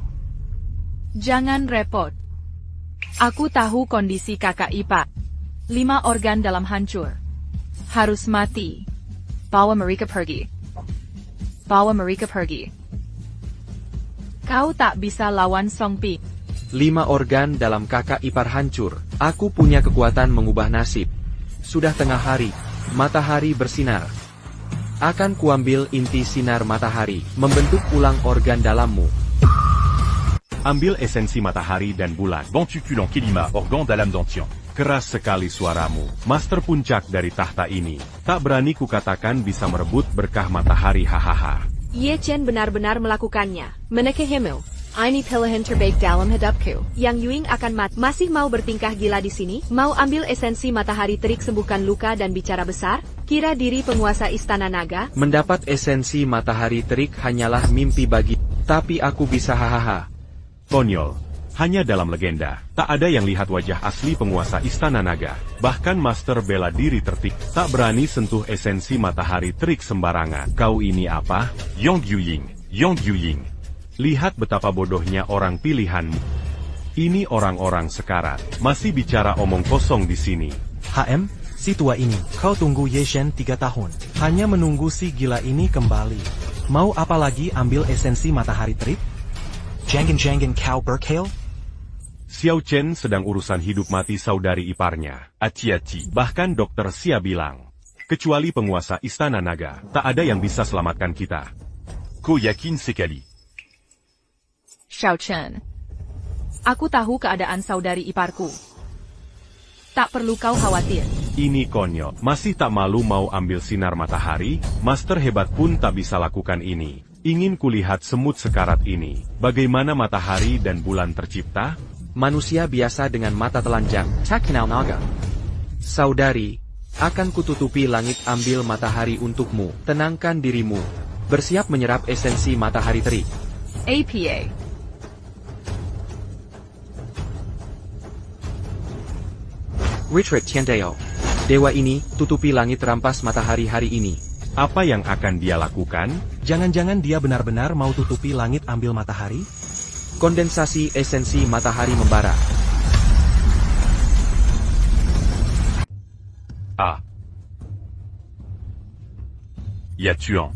Jangan repot. Aku tahu kondisi kakak ipar. 5 organ dalam hancur. Harus mati. Bawa mereka pergi. Bawa mereka pergi. Kau tak bisa lawan Song Pi. 5 organ dalam kakak ipar hancur. Aku punya kekuatan mengubah nasib. Sudah tengah hari. Matahari bersinar. Akan kuambil inti sinar matahari, membentuk ulang organ dalammu. Ambil esensi matahari dan bulan. Venticulon Kelima, organ dalam Dantian. Keras sekali suaramu, Master Puncak dari tahta ini. Tak berani kukatakan bisa merebut berkah matahari hahaha. Ye Chen benar-benar melakukannya. Menekehemu. Ini pilihan terbaik dalam hidupku. Yang Yuing akan masih mau bertingkah gila di sini? Mau ambil esensi matahari terik sembuhkan luka dan bicara besar? Kira diri penguasa Istana Naga? Mendapat esensi matahari terik hanyalah mimpi bagi, tapi aku bisa hahaha. Konyol. Hanya dalam legenda, tak ada yang lihat wajah asli penguasa Istana Naga. Bahkan Master bela diri tertik, tak berani sentuh esensi matahari terik sembarangan. Kau ini apa? Yang Yuying. Lihat betapa bodohnya orang pilihanmu. Ini orang-orang sekarat, masih bicara omong kosong di sini. HM, si tua ini, kau tunggu Ye Chen 3 tahun. Hanya menunggu si gila ini kembali. Mau apa lagi ambil esensi matahari terik? Jangan kau berkhayal? Xiao Chen sedang urusan hidup mati saudari iparnya. Hati-hati. Bahkan dokter Xia bilang, kecuali penguasa Istana Naga, tak ada yang bisa selamatkan kita. Ko yakin sekali. Xiao Chen. Aku tahu keadaan saudari iparku. Tak perlu kau khawatir. Ini konyol, masih tak malu mau ambil sinar matahari? Master hebat pun tak bisa lakukan ini. Ingin kulihat semut sekarat ini. Bagaimana matahari dan bulan tercipta? Manusia biasa dengan mata telanjang, tak kenal naga. Saudari, akan kututupi langit ambil matahari untukmu. Tenangkan dirimu. Bersiap menyerap esensi matahari terik. APA. Retreat Tiandeo. Dewa ini, tutupi langit rampas matahari hari ini. Apa yang akan dia lakukan? Jangan-jangan dia benar-benar mau tutupi langit ambil matahari? Kondensasi esensi matahari membara. Ya Tuan.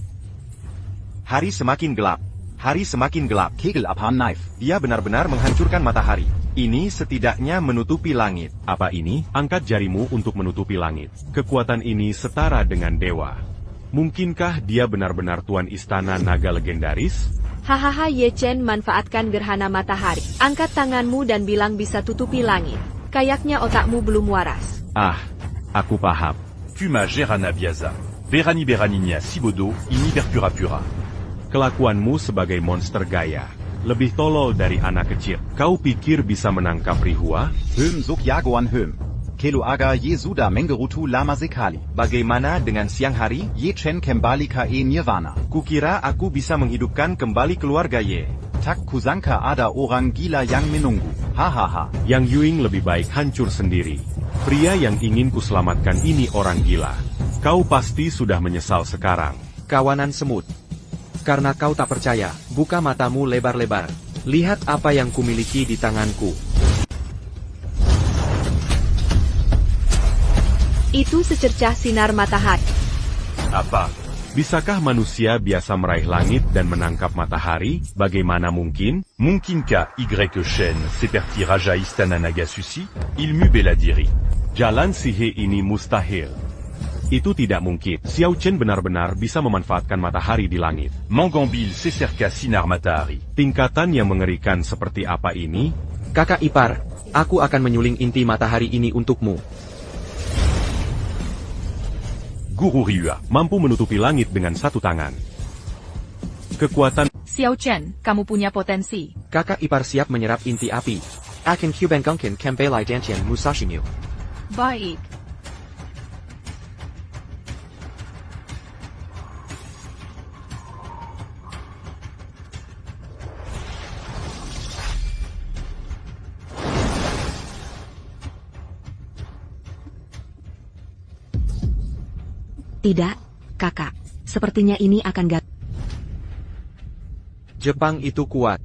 Hari semakin gelap. Hari semakin gelap. Kegel abhan knife. Dia benar-benar menghancurkan matahari. Ini setidaknya menutupi langit. Apa ini? Angkat jarimu untuk menutupi langit. Kekuatan ini setara dengan dewa. Mungkinkah dia benar-benar tuan istana naga legendaris? Hahaha, Ye Chen manfaatkan gerhana matahari. Angkat tanganmu dan bilang bisa tutupi langit. Kayaknya otakmu belum waras. Aku paham. Puma Gerana Biaza. Berani Beraninia Sibodo, ini Berpura Pura. Kelakuanmu sebagai monster gaya. Lebih tolol dari anak kecil. Kau pikir bisa menangkap Rihua? Höm Suk Jagoan Höm. Kelo Aga Yesuda Mengerutu Lama Sekali. Bagaimana dengan siang hari? Ye Chen Kembali Kae Nirvana. Kukira aku bisa menghidupkan kembali keluarga Ye. Tak Kusangka ada orang gila yang menunggu. Hahaha. Yang Yuing lebih baik hancur sendiri. Pria yang ingin kuselamatkan ini orang gila. Kau pasti sudah menyesal sekarang. Kawanan semut. Karena kau tak percaya, buka matamu lebar-lebar. Lihat apa yang kumiliki di tanganku. Itu secercah sinar matahari. Apa? Bisakah manusia biasa meraih langit dan menangkap matahari? Bagaimana mungkin? Mungkinkah Y Shen seperti Raja Istana Naga Susi? Ilmu bela diri. Jalan sihir ini mustahil. Itu tidak mungkin. Xiao Chen benar-benar bisa memanfaatkan matahari di langit. Mangambil seserka sinar matahari. Tingkatan yang mengerikan seperti apa ini? Kakak ipar, aku akan menyuling inti matahari ini untukmu. Guru Ryua mampu menutupi langit dengan satu tangan. Kekuatan Xiao Chen, kamu punya potensi. Kakak ipar siap menyerap inti api. Akan Kubengkongken Kembelai Dantian Musashimu. Baik. Tidak, kakak. Sepertinya ini akan gagal. Jepang itu kuat.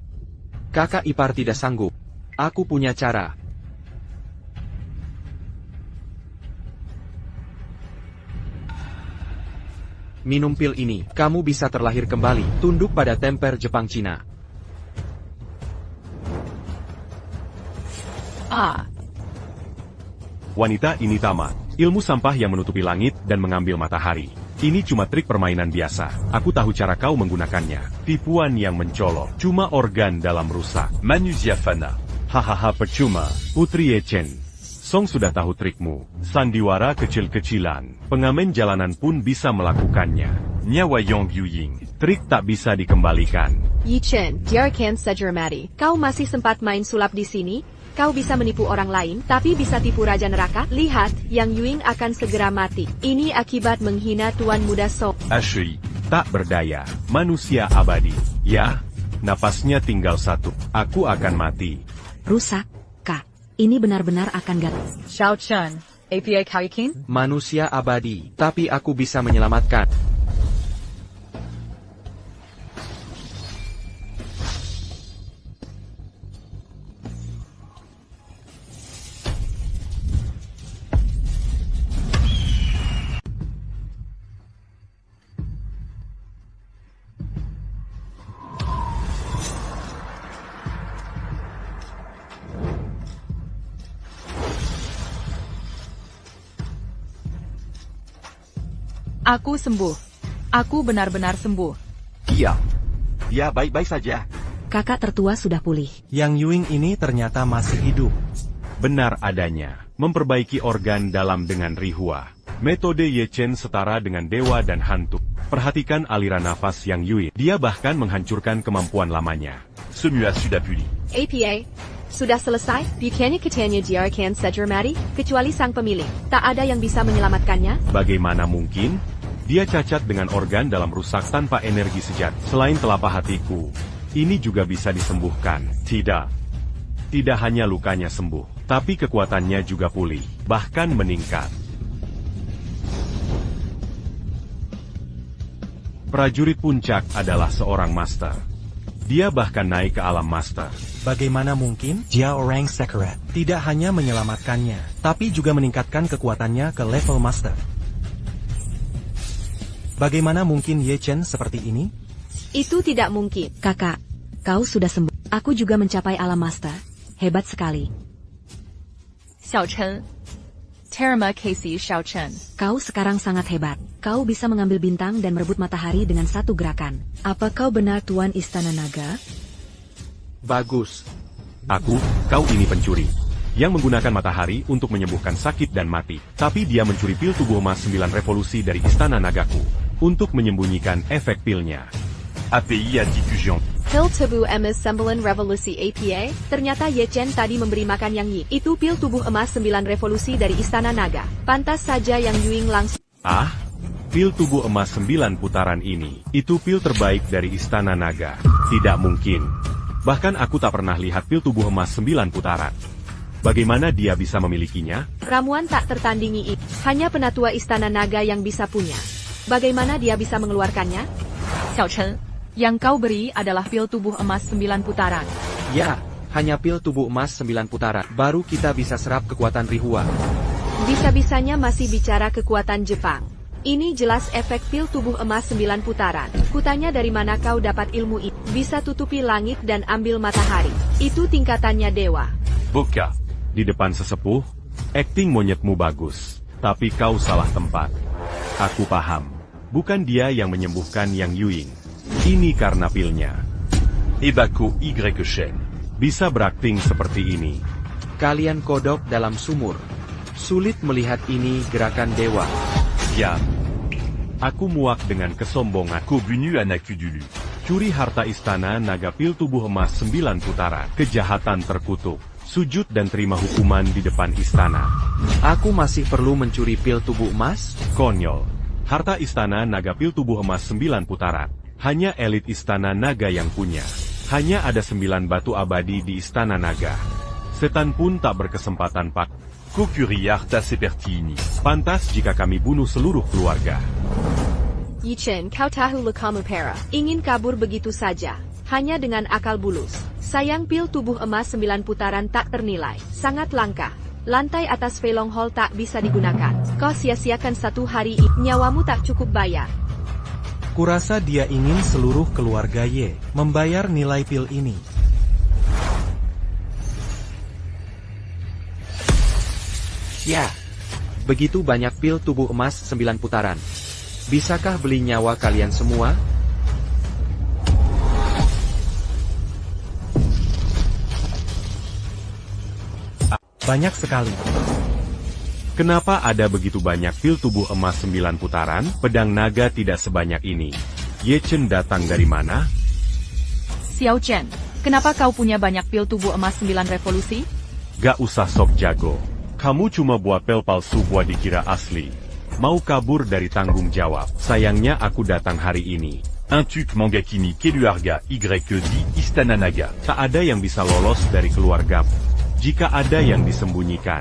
Kakak ipar tidak sanggup. Aku punya cara. Minum pil ini, kamu bisa terlahir kembali. Tunduk pada temper Jepang Cina. Wanita ini tamat. Ilmu sampah yang menutupi langit dan mengambil matahari. Ini cuma trik permainan biasa. Aku tahu cara kau menggunakannya. Tipuan yang mencolok. Cuma organ dalam rusak. Manusia Fana. Hahaha percuma. Putri Ye Chen. Song sudah tahu trikmu. Sandiwara kecil-kecilan. Pengamen jalanan pun bisa melakukannya. Nyawa Yong Yuying. Trik tak bisa dikembalikan. Yi Chen, Diarkan Sejermati. Kau masih sempat main sulap di sini? Kau bisa menipu orang lain, tapi bisa tipu Raja Neraka? Lihat, Yang Yuing akan segera mati. Ini akibat menghina Tuan Muda Song. HI. Tak berdaya. Manusia abadi. Ya, napasnya tinggal satu. Aku akan mati. Rusak, Kak. Ini benar-benar akan gagal. Xiao Chen, APA Kaikin? Manusia abadi, tapi aku bisa menyelamatkan. Aku sembuh. Aku benar-benar sembuh. Iya. Ya, baik-baik saja. Kakak tertua sudah pulih. Yang Yuing ini ternyata masih hidup. Benar adanya. Memperbaiki organ dalam dengan rihua. Metode Ye Chen setara dengan dewa dan hantu. Perhatikan aliran nafas Yang Yui. Dia bahkan menghancurkan kemampuan lamanya. Semua sudah pulih. APA, sudah selesai? Bukannya katanya Diarkan Sejermati, kecuali sang pemilik. Tak ada yang bisa menyelamatkannya? Bagaimana mungkin? Dia cacat dengan organ dalam rusak tanpa energi sejati. Selain telapak hatiku, ini juga bisa disembuhkan. Tidak. Tidak hanya lukanya sembuh, tapi kekuatannya juga pulih, bahkan meningkat. Prajurit puncak adalah seorang master. Dia bahkan naik ke alam master. Bagaimana mungkin? Dia orang sekret. Tidak hanya menyelamatkannya, tapi juga meningkatkan kekuatannya ke level master. Bagaimana mungkin Ye Chen seperti ini? Itu tidak mungkin. Kakak, kau sudah sembuh. Aku juga mencapai alam master. Hebat sekali. Xiao Chen. Terima kasih Xiao Chen. Kau sekarang sangat hebat. Kau bisa mengambil bintang dan merebut matahari dengan satu gerakan. Apa kau benar Tuan Istana Naga? Bagus. Kau ini pencuri. Yang menggunakan matahari untuk menyembuhkan sakit dan mati. Tapi dia mencuri pil tubuh emas 9 revolusi dari Istana Nagaku. Untuk menyembunyikan efek pilnya. API à diffusion. Pil tubuh emas 9 revolusi APA, ternyata Ye Chen tadi memberi makan Yang Yi. Itu pil tubuh emas 9 revolusi dari Istana Naga. Pantas saja Yang Yuing langsung... Pil tubuh emas 9 putaran ini. Itu pil terbaik dari Istana Naga. Tidak mungkin. Bahkan aku tak pernah lihat pil tubuh emas 9 putaran. Bagaimana dia bisa memilikinya? Ramuan tak tertandingi itu. Hanya penatua Istana Naga yang bisa punya. Bagaimana dia bisa mengeluarkannya? Xiao Chen, yang kau beri adalah pil tubuh emas 9 putaran. Ya, hanya pil tubuh emas 9 putaran. Baru kita bisa serap kekuatan rihua. Bisa-bisanya masih bicara kekuatan Jepang. Ini jelas efek pil tubuh emas 9 putaran. Kutanya dari mana kau dapat ilmu itu? Bisa tutupi langit dan ambil matahari. Itu tingkatannya dewa. Boka. Di depan sesepuh, akting monyetmu bagus. Tapi kau salah tempat. Aku paham. Bukan dia yang menyembuhkan Yang Yuing. Ini karena pilnya. Ebako Y Shen. Bisa berakting seperti ini. Kalian kodok dalam sumur. Sulit melihat ini gerakan dewa. Ya. Aku muak dengan kesombongan. Kobunu Anakudulu. Curi harta istana naga pil tubuh emas 9 putaran. Kejahatan terkutuk. Sujud dan terima hukuman di depan istana. Aku masih perlu mencuri pil tubuh emas? Konyol. Harta istana naga pil tubuh emas 9 putaran. Hanya elit istana naga yang punya. Hanya ada 9 batu abadi di istana naga. Setan pun tak berkesempatan pak. Kokuri harta seperti ini. Pantas jika kami bunuh seluruh keluarga. Yi Chen, kau tahu kamu pera. Ingin kabur begitu saja. Hanya dengan akal bulus. Sayang pil tubuh emas 9 putaran tak ternilai. Sangat langka. Lantai atas Feilong Hall tak bisa digunakan. Kau sia-siakan satu hari nyawamu tak cukup bayar. Kurasa dia ingin seluruh keluarga Ye membayar nilai pil ini. Ya, begitu banyak pil tubuh emas 9 putaran. Bisakah beli nyawa kalian semua? Banyak sekali. Kenapa ada begitu banyak pil tubuh emas 9 putaran? Pedang naga tidak sebanyak ini. Ye Chen datang dari mana? Xiao Chen, kenapa kau punya banyak pil tubuh emas 9 revolusi? Gak usah sok jago. Kamu cuma buat pil palsu buat dikira asli. Mau kabur dari tanggung jawab. Sayangnya aku datang hari ini. Un tuc Mangakini Keluarga Y di Istana Naga. Tak ada yang bisa lolos dari keluargamu. Jika ada yang disembunyikan.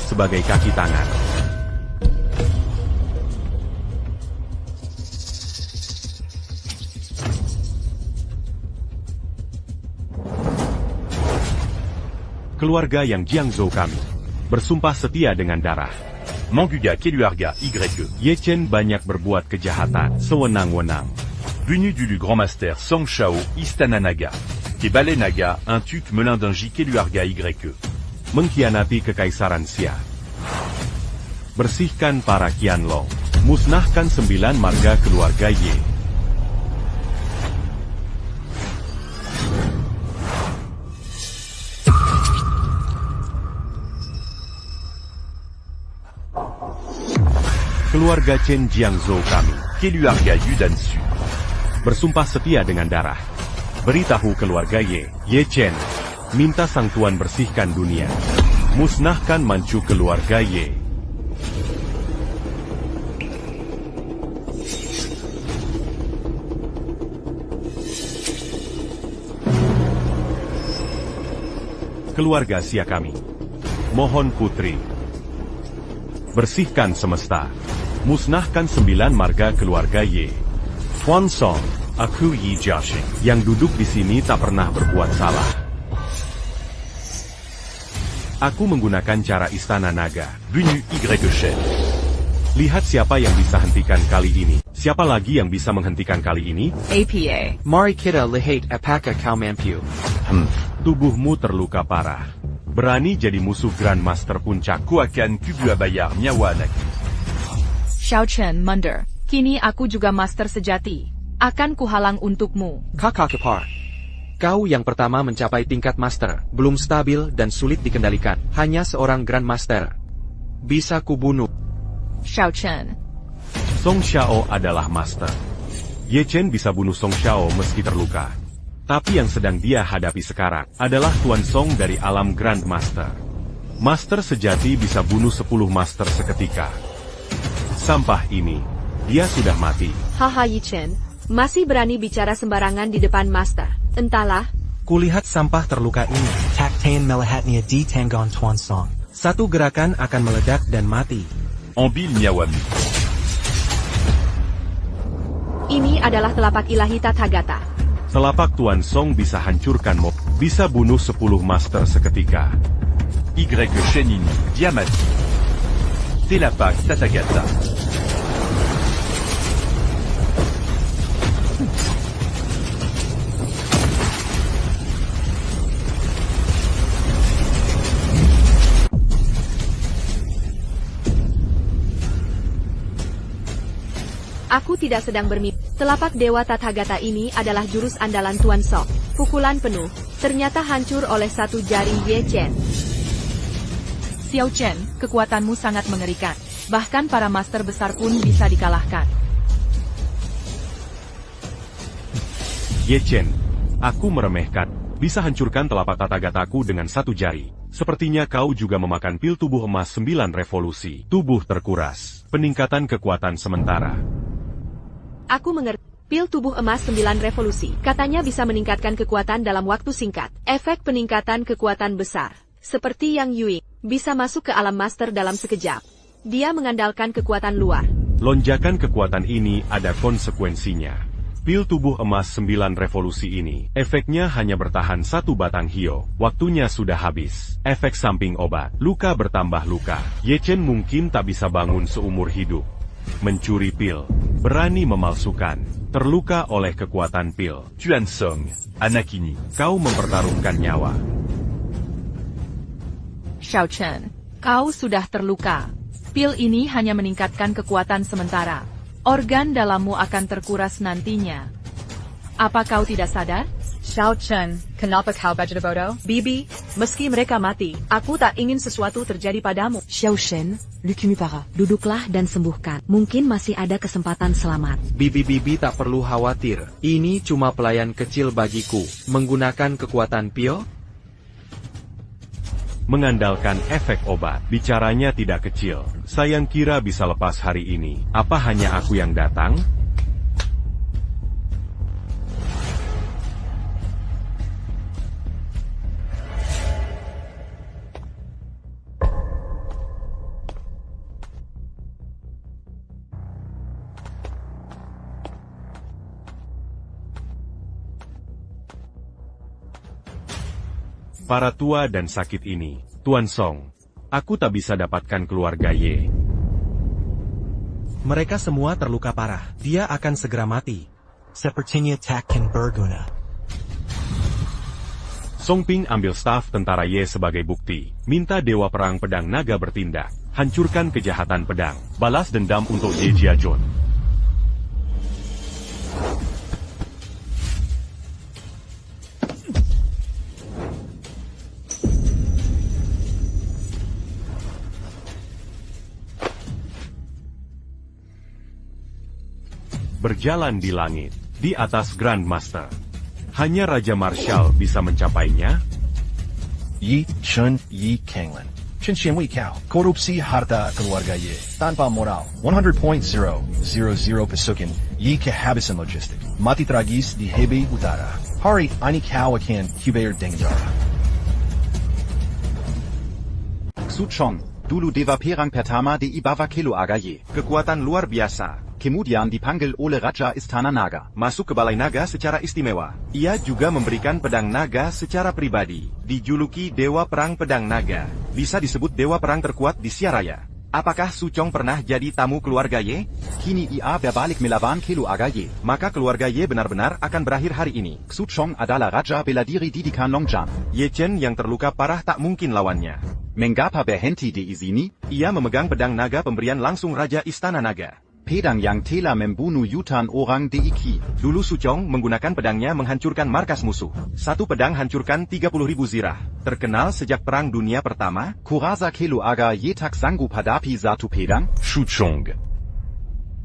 Sebagai kaki tangan. Keluarga yang Jiangzhou kami. Bersumpah setia dengan darah. Manguga Keluarga Y. Ye Chen banyak berbuat kejahatan, sewenang-wenang. Venu du Grand Master Song Shao, Istana Naga. Kebale Naga, un tuc Melindungi Keluarga Y. Mengkhianati kekaisaran Xia. Bersihkan para Qianlong. Musnahkan 9 marga keluarga Ye. Keluarga Chen Jiangzhou kami. Keluarga Yudansu. Bersumpah setia dengan darah. Beritahu keluarga Ye Chen. Minta sang tuan bersihkan dunia. Musnahkan mancu keluarga Ye. Keluarga Xia kami. Mohon putri. Bersihkan semesta. Musnahkan 9 marga keluarga Ye. Huan Song, aku Yi Jiaxing. Yang duduk di sini tak pernah berbuat salah. Aku menggunakan cara Istana Naga. Venu Y. Shen. Lihat siapa yang bisa hentikan kali ini. Siapa lagi yang bisa menghentikan kali ini? APA. Mari kita lihat apakah kau mampu. Tubuhmu terluka parah. Berani jadi musuh Grandmaster Puncak. Ku akan kubua bayar nyawa anakku. Xiao Chen mundur. Kini aku juga master sejati. Akan kuhalang untukmu. Kakak kepar. Kau yang pertama mencapai tingkat master, belum stabil dan sulit dikendalikan. Hanya seorang Grandmaster. Bisa kubunuh. Xiao Chen. Song Xiao adalah master. Ye Chen bisa bunuh Song Xiao meski terluka. Tapi yang sedang dia hadapi sekarang adalah Tuan Song dari alam Grandmaster. Master sejati bisa bunuh 10 master seketika. Sampah ini, dia sudah mati. Haha Yi Chen, masih berani bicara sembarangan di depan master. Entahlah. Kulihat sampah terluka ini. Taktain Melahatnia di Tangon Tuan Song. Satu gerakan akan meledak dan mati. Ambil nyawami. Ini adalah telapak ilahi Tathagata. Telapak Tuan Song bisa hancurkan mob, bisa bunuh 10 master seketika. Y. Shen ini, dia mati. Telapak Tathagata. Aku tidak sedang bermimpi. Telapak Dewa Tathagata ini adalah jurus andalan Tuan Song. Pukulan penuh, ternyata hancur oleh satu jari Ye Chen. Xiao Chen, kekuatanmu sangat mengerikan. Bahkan para master besar pun bisa dikalahkan. Ye Chen, aku meremehkan. Bisa hancurkan telapak Tathagataku dengan satu jari. Sepertinya kau juga memakan pil tubuh emas 9 revolusi. Tubuh terkuras. Peningkatan kekuatan sementara. Aku mengerti. Pil tubuh emas 9 revolusi. Katanya bisa meningkatkan kekuatan dalam waktu singkat. Efek peningkatan kekuatan besar. Seperti yang Yui. Bisa masuk ke alam master dalam sekejap. Dia mengandalkan kekuatan luar. Lonjakan kekuatan ini ada konsekuensinya. Pil tubuh emas 9 revolusi ini, efeknya hanya bertahan 1 batang hio. Waktunya sudah habis. Efek samping obat. Luka bertambah luka. Ye Chen mungkin tak bisa bangun seumur hidup. Mencuri pil. Berani memalsukan. Terluka oleh kekuatan pil. Tuan Song, anak ini. Kau mempertaruhkan nyawa. Xiao Chen, kau sudah terluka. Pil ini hanya meningkatkan kekuatan sementara. Organ dalammu akan terkuras nantinya. Apa kau tidak sadar? Xiao Chen, kenapa kau baca bodoh? Bibi, meski mereka mati, aku tak ingin sesuatu terjadi padamu. Xiao Shen, Lukumi para. Duduklah dan sembuhkan. Mungkin masih ada kesempatan selamat. Bibi-bibi tak perlu khawatir. Ini cuma pelayan kecil bagiku. Menggunakan kekuatan Pio? Mengandalkan efek obat. Bicaranya tidak kecil. Sayang kira bisa lepas hari ini. Apa hanya aku yang datang? Para tua dan sakit ini, Tuan Song. Aku tak bisa dapatkan keluarga Ye. Mereka semua terluka parah. Dia akan segera mati. Sepertinya takkan berguna. Song Ping ambil staf tentara Ye sebagai bukti. Minta Dewa Perang Pedang Naga bertindak. Hancurkan kejahatan pedang. Balas dendam untuk Ye Jiajun. Berjalan di langit, di atas Grandmaster. Hanya Raja Marshall bisa mencapainya. Yi Chun Yi Kanglan. Chen Wei Kao. Korupsi harta keluarga Ye. Tanpa moral. 100.000 pasukan. Yi kehabisan logistik. Mati tragis di Hebei Utara. Hari ini kau akan hibayar dengan darah. Xu Chong, dulu Dewa Perang pertama di Ibawa Keluarga Ye. Kekuatan luar biasa. Kemudian dipanggil oleh Raja Istana Naga. Masuk ke Balai Naga secara istimewa. Ia juga memberikan pedang naga secara pribadi. Dijuluki Dewa Perang Pedang Naga. Bisa disebut Dewa Perang terkuat di Siaraya. Apakah Su Chong pernah jadi tamu keluarga Ye? Kini ia berbalik melawan Keluarga Ye. Maka keluarga Ye benar-benar akan berakhir hari ini. Xu Chong adalah Raja bela diri didikan Longzhan. Ye Chen yang terluka parah tak mungkin lawannya. Mengapa berhenti di sini? Ia memegang pedang naga pemberian langsung Raja Istana Naga. Pedang yang telah membunuh jutaan orang di Iki. Dulu Su Chong menggunakan pedangnya menghancurkan markas musuh. Satu pedang hancurkan 30.000 zirah. Terkenal sejak Perang Dunia Pertama. Kurasa Keluarga Ye tak sanggup hadapi satu pedang? Xu Chong.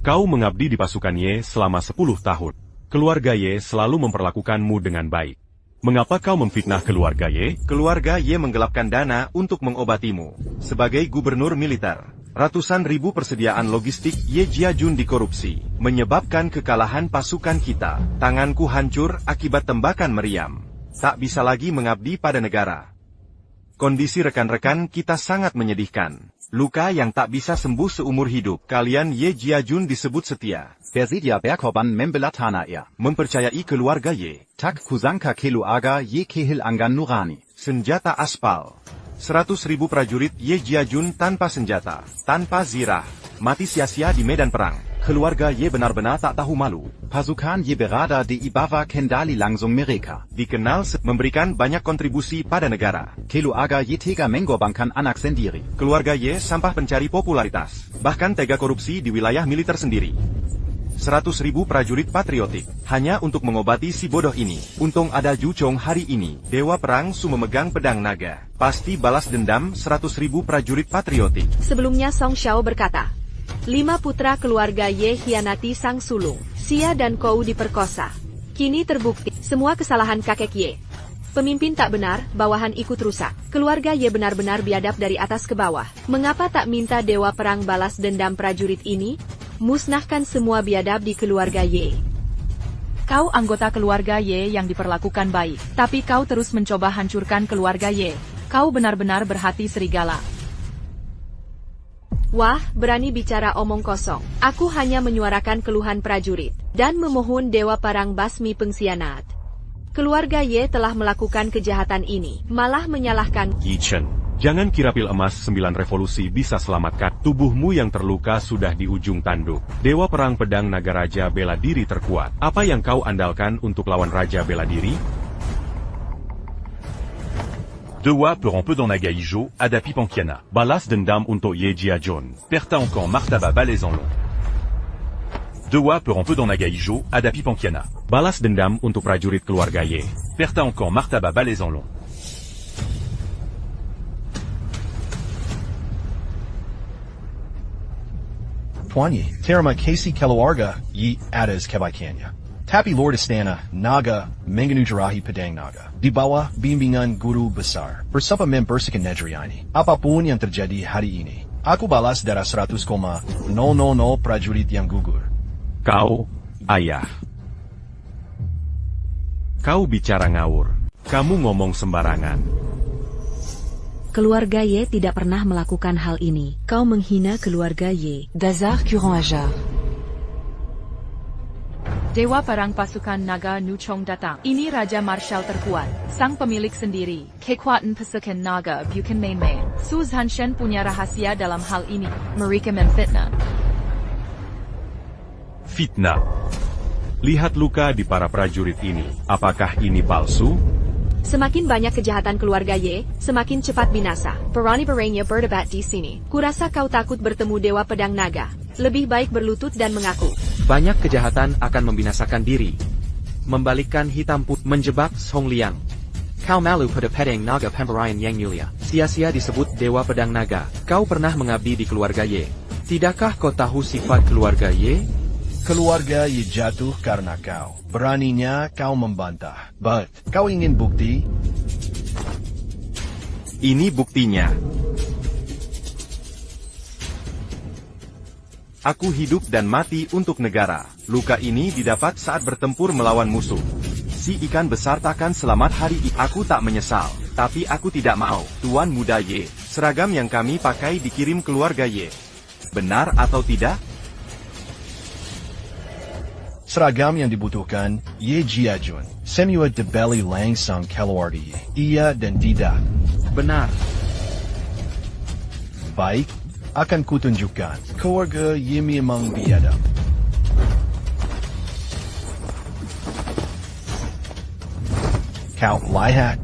Kau mengabdi di pasukan Ye selama 10 tahun. Keluarga Ye selalu memperlakukanmu dengan baik. Mengapa kau memfitnah keluarga Ye? Keluarga Ye menggelapkan dana untuk mengobatimu. Sebagai gubernur militer, ratusan ribu persediaan logistik Ye Jiajun dikorupsi, menyebabkan kekalahan pasukan kita. Tanganku hancur akibat tembakan meriam. Tak bisa lagi mengabdi pada negara. Kondisi rekan-rekan kita sangat menyedihkan. Luka yang tak bisa sembuh seumur hidup. Kalian Ye Jiajun disebut setia. Bersedia berkorban membela tanah Air. Mempercayai keluarga Ye. Tak kusangka Keluarga Ye kehilangan nurani. Senjata aspal. 100.000 prajurit Ye Jiajun tanpa senjata, tanpa zirah, mati sia-sia di medan perang. Keluarga Ye benar-benar tak tahu malu. Pasukan Ye berada di Ibawa kendali langsung mereka. Dikenal memberikan banyak kontribusi pada negara. Keluarga Ye tega mengorbankan anak sendiri. Keluarga Ye sampah pencari popularitas. Bahkan tega korupsi di wilayah militer sendiri. 100.000 prajurit patriotik, hanya untuk mengobati si bodoh ini. Untung ada Ju Chong hari ini. Dewa Perang Su memegang pedang naga. Pasti balas dendam 100.000 prajurit patriotik. Sebelumnya Song Xiao berkata, 5 putra keluarga Ye hianati sang sulung. Xia dan Kou diperkosa. Kini terbukti, semua kesalahan kakek Ye. Pemimpin tak benar, bawahan ikut rusak. Keluarga Ye benar-benar biadab dari atas ke bawah. Mengapa tak minta Dewa Perang balas dendam prajurit ini? Musnahkan semua biadab di keluarga Ye. Kau anggota keluarga Ye yang diperlakukan baik, tapi kau terus mencoba hancurkan keluarga Ye. Kau benar-benar berhati serigala. Wah, berani bicara omong kosong. Aku hanya menyuarakan keluhan prajurit, dan memohon Dewa Perang basmi pengkhianat. Keluarga Ye telah melakukan kejahatan ini, malah menyalahkan Yi Chen. Jangan kira pil emas 9 revolusi bisa selamatkan. Tubuhmu yang terluka sudah di ujung tanduk. Dewa Perang Pedang Naga Raja bela diri terkuat. Apa yang kau andalkan untuk lawan Raja bela diri? Dewa Perang Pedang Naga Ijo, Adapi Pankiana. Balas dendam untuk Ye Jiajun. Perta encore Martaba Balaisan Long. Dewa Perempuan Naga Ijo, Adapi Pankiana. Balas dendam untuk prajurit keluarga Ye. Perta encore Martaba Balaisanlon. Tuan Ye, Terima Casey Keluarga, Yi Adas Kebaikannya. Tapi Lord Istana, Naga, Menganujarahi Padang Naga. Di bawah bimbingan guru besar. Bersama membersihkan negeri ini. Apapun yang terjadi hari ini. Aku balas darah 100,000 prajurit yang gugur. Kau, ayah. Kau bicara ngawur. Kamu ngomong sembarangan. Keluarga Ye tidak pernah melakukan hal ini. Kau menghina keluarga Ye. Dazar Curant Ajar. Dewa Perang Pasukan Naga Nuchong datang. Ini Raja Marshal terkuat, sang pemilik sendiri. Kekuatan pasukan Naga bukan main-main. Su Zhanshen punya rahasia dalam hal ini. Mereka memfitnah. Fitnah. Lihat luka di para prajurit ini. Apakah ini palsu? Semakin banyak kejahatan keluarga Ye, semakin cepat binasa. Berani-beraninya berdebat di sini. Kurasa kau takut bertemu Dewa Pedang Naga. Lebih baik berlutut dan mengaku. Banyak kejahatan akan membinasakan diri. Membalikkan hitam putih, menjebak Song Liang. Kau malu pada Pedang Naga Pemberian yang mulia. Sia-sia disebut Dewa Pedang Naga. Kau pernah mengabdi di keluarga Ye. Tidakkah kau tahu sifat keluarga Ye? Keluarga Ye jatuh karena kau. Beraninya kau membantah. But, kau ingin bukti? Ini buktinya. Aku hidup dan mati untuk negara. Luka ini didapat saat bertempur melawan musuh. Si ikan besar takkan selamat hari ini. Aku tak menyesal, tapi aku tidak mau. Tuan Muda Ye, seragam yang kami pakai dikirim keluarga Ye. Benar atau tidak? Seragam yang dibutuhkan, Ye Jiajun. Semua dibeli langsung keluarga Ye. Iya dan tidak. Benar. Baik, akan kutunjukkan. Keluarga Ye memang biadab. Kau lihat.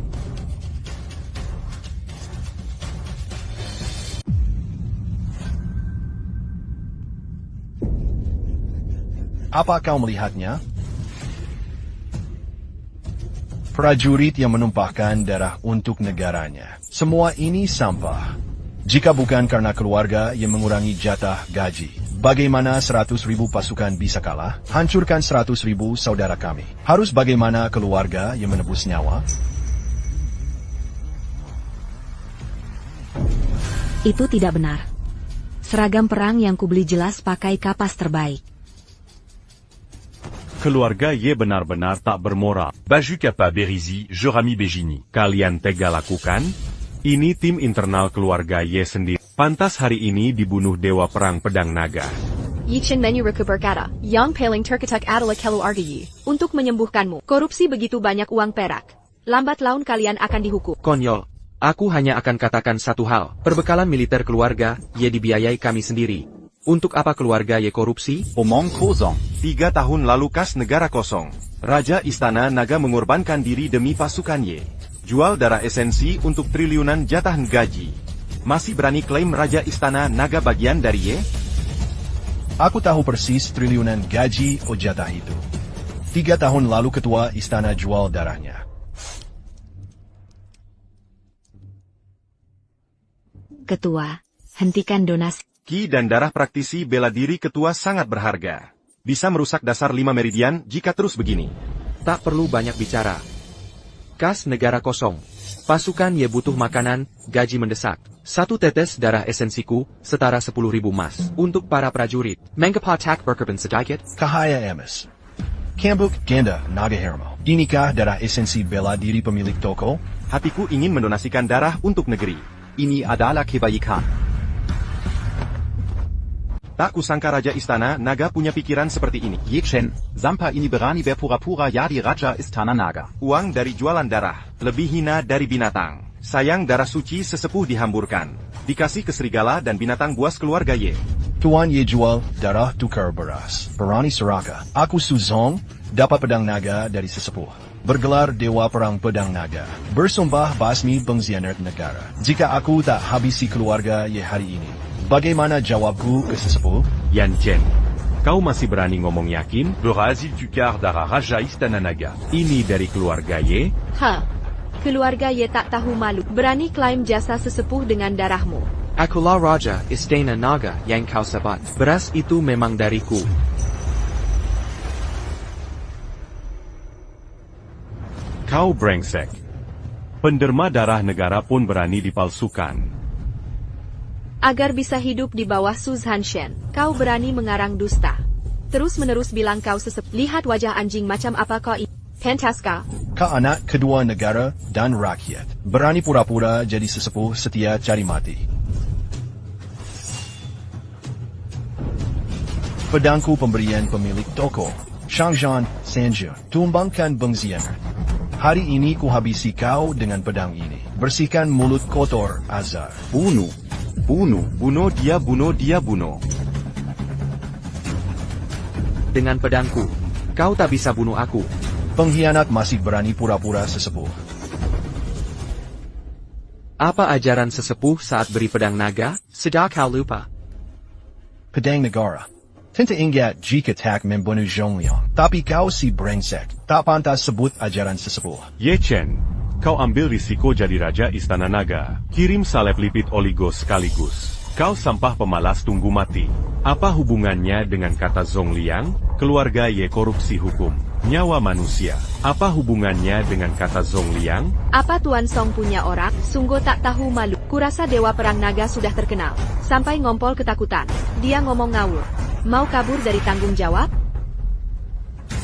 Apa kau melihatnya? Prajurit yang menumpahkan darah untuk negaranya. Semua ini sampah. Jika bukan karena keluarga yang mengurangi jatah gaji, bagaimana 100.000 pasukan bisa kalah? Hancurkan 100.000 saudara kami. Harus bagaimana keluarga yang menebus nyawa? Itu tidak benar. Seragam perang yang kubeli jelas pakai kapas terbaik. Keluarga Ye benar-benar tak bermoral. Baju Kappa Berizi, Jerami Begini. Kalian tega lakukan? Ini tim internal keluarga Ye sendiri. Pantas hari ini dibunuh Dewa Perang Pedang Naga. Yichen Menyuruku berkata, Yang paling terketuk adalah keluarga Yi. Untuk menyembuhkanmu, korupsi begitu banyak uang perak. Lambat laun kalian akan dihukum. Konyol. Aku hanya akan katakan satu hal. Perbekalan militer keluarga Ye dibiayai kami sendiri. Untuk apa keluarga Ye korupsi? Omong kosong. 3 tahun lalu kas negara kosong. Raja Istana Naga mengorbankan diri demi pasukan Ye. Jual darah esensi untuk triliunan jatah gaji. Masih berani klaim Raja Istana Naga bagian dari Ye? Aku tahu persis triliunan gaji o jatah itu. 3 tahun lalu ketua istana jual darahnya. Ketua, hentikan donasi. Ki dan darah praktisi bela diri ketua sangat berharga. Bisa merusak dasar 5 meridian jika terus begini. Tak perlu banyak bicara. Kas negara kosong. Pasukan Ye butuh makanan, gaji mendesak. 1 tetes darah esensiku, setara 10.000 emas. Untuk para prajurit. Mengapa berkorban sedikit? Kahaya emas. Kambuk ganda naga hermo. Inikah darah esensi bela diri pemilik toko? Hatiku ingin mendonasikan darah untuk negeri. Ini adalah kebaikan. Tak kusangka Raja Istana Naga punya pikiran seperti ini. Yichen, Zampa ini berani berpura-pura jadi Raja Istana Naga. Uang dari jualan darah, lebih hina dari binatang. Sayang darah suci sesepuh dihamburkan. Dikasih ke serigala dan binatang buas keluarga Ye. Tuan Ye jual darah tukar beras. Berani seraka. Aku Suzong, dapat pedang naga dari sesepuh. Bergelar Dewa Perang Pedang Naga. Bersumpah basmi pengkhianat negara. Jika aku tak habisi keluarga Ye hari ini, bagaimana jawabku ke sesepuh? Yan Chen, Kau masih berani ngomong yakin? Berazil Tukar Dara Raja Istana Naga. Ini dari keluarga Ye? Keluarga Ye tak tahu malu, berani klaim jasa sesepuh dengan darahmu. Akulah Raja Istana Naga yang kau sebut. Beras itu memang dariku. Kau brengsek. Penderma darah negara pun berani dipalsukan. Agar bisa hidup di bawah Suzhan Shen, kau berani mengarang dusta. Terus-menerus bilang kau lihat wajah anjing macam apa kau ini. Pentaska. Kau anak kedua negara dan rakyat. Berani pura-pura jadi sesepuh setia cari mati. Pedangku pemberian pemilik toko, Shangzhan Sanju, tumbangkan bengzian. Hari ini kuhabisi kau dengan pedang ini. Bersihkan mulut kotor, Azar. Bunuh. Bunuh dia, bunuh dia, bunuh. Dengan pedangku, kau tak bisa bunuh aku. Pengkhianat masih berani pura-pura sesepuh. Apa ajaran sesepuh saat beri pedang naga? Sudah kau lupa? Pedang negara. Tinta ingat jika tak membunuh Zhongliang. Tapi kau si brengsek. Tak pantas sebut ajaran sesepuh. Ye Chen, kau ambil risiko jadi Raja Istana Naga. Kirim salep lipit oligo sekaligus. Kau sampah pemalas tunggu mati. Apa hubungannya dengan kata Zhongliang? Keluarga Ye korupsi hukum. Nyawa manusia. Apa hubungannya dengan kata Zhongliang? Apa Tuan Song punya orak? Sungguh tak tahu malu. Kurasa Dewa Perang Naga sudah terkenal. Sampai ngompol ketakutan. Dia ngomong ngawur. Mau kabur dari tanggung jawab?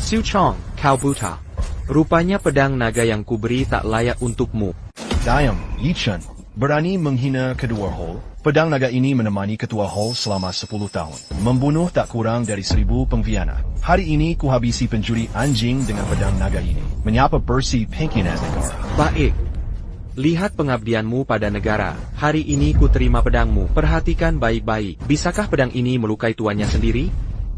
Su Chong, kau buta. Rupanya pedang naga yang kuberi tak layak untukmu. Diam, Yi Chen. Berani menghina kedua Hall. Pedang naga ini menemani ketua Hall selama 10 tahun. Membunuh tak kurang dari 1000 pengkhianat. Hari ini kuhabisi pencuri anjing dengan pedang naga ini. Menyapa bersih pengkhianat negara. Baik. Lihat pengabdianmu pada negara. Hari ini ku terima pedangmu. Perhatikan baik-baik. Bisakah pedang ini melukai tuannya sendiri?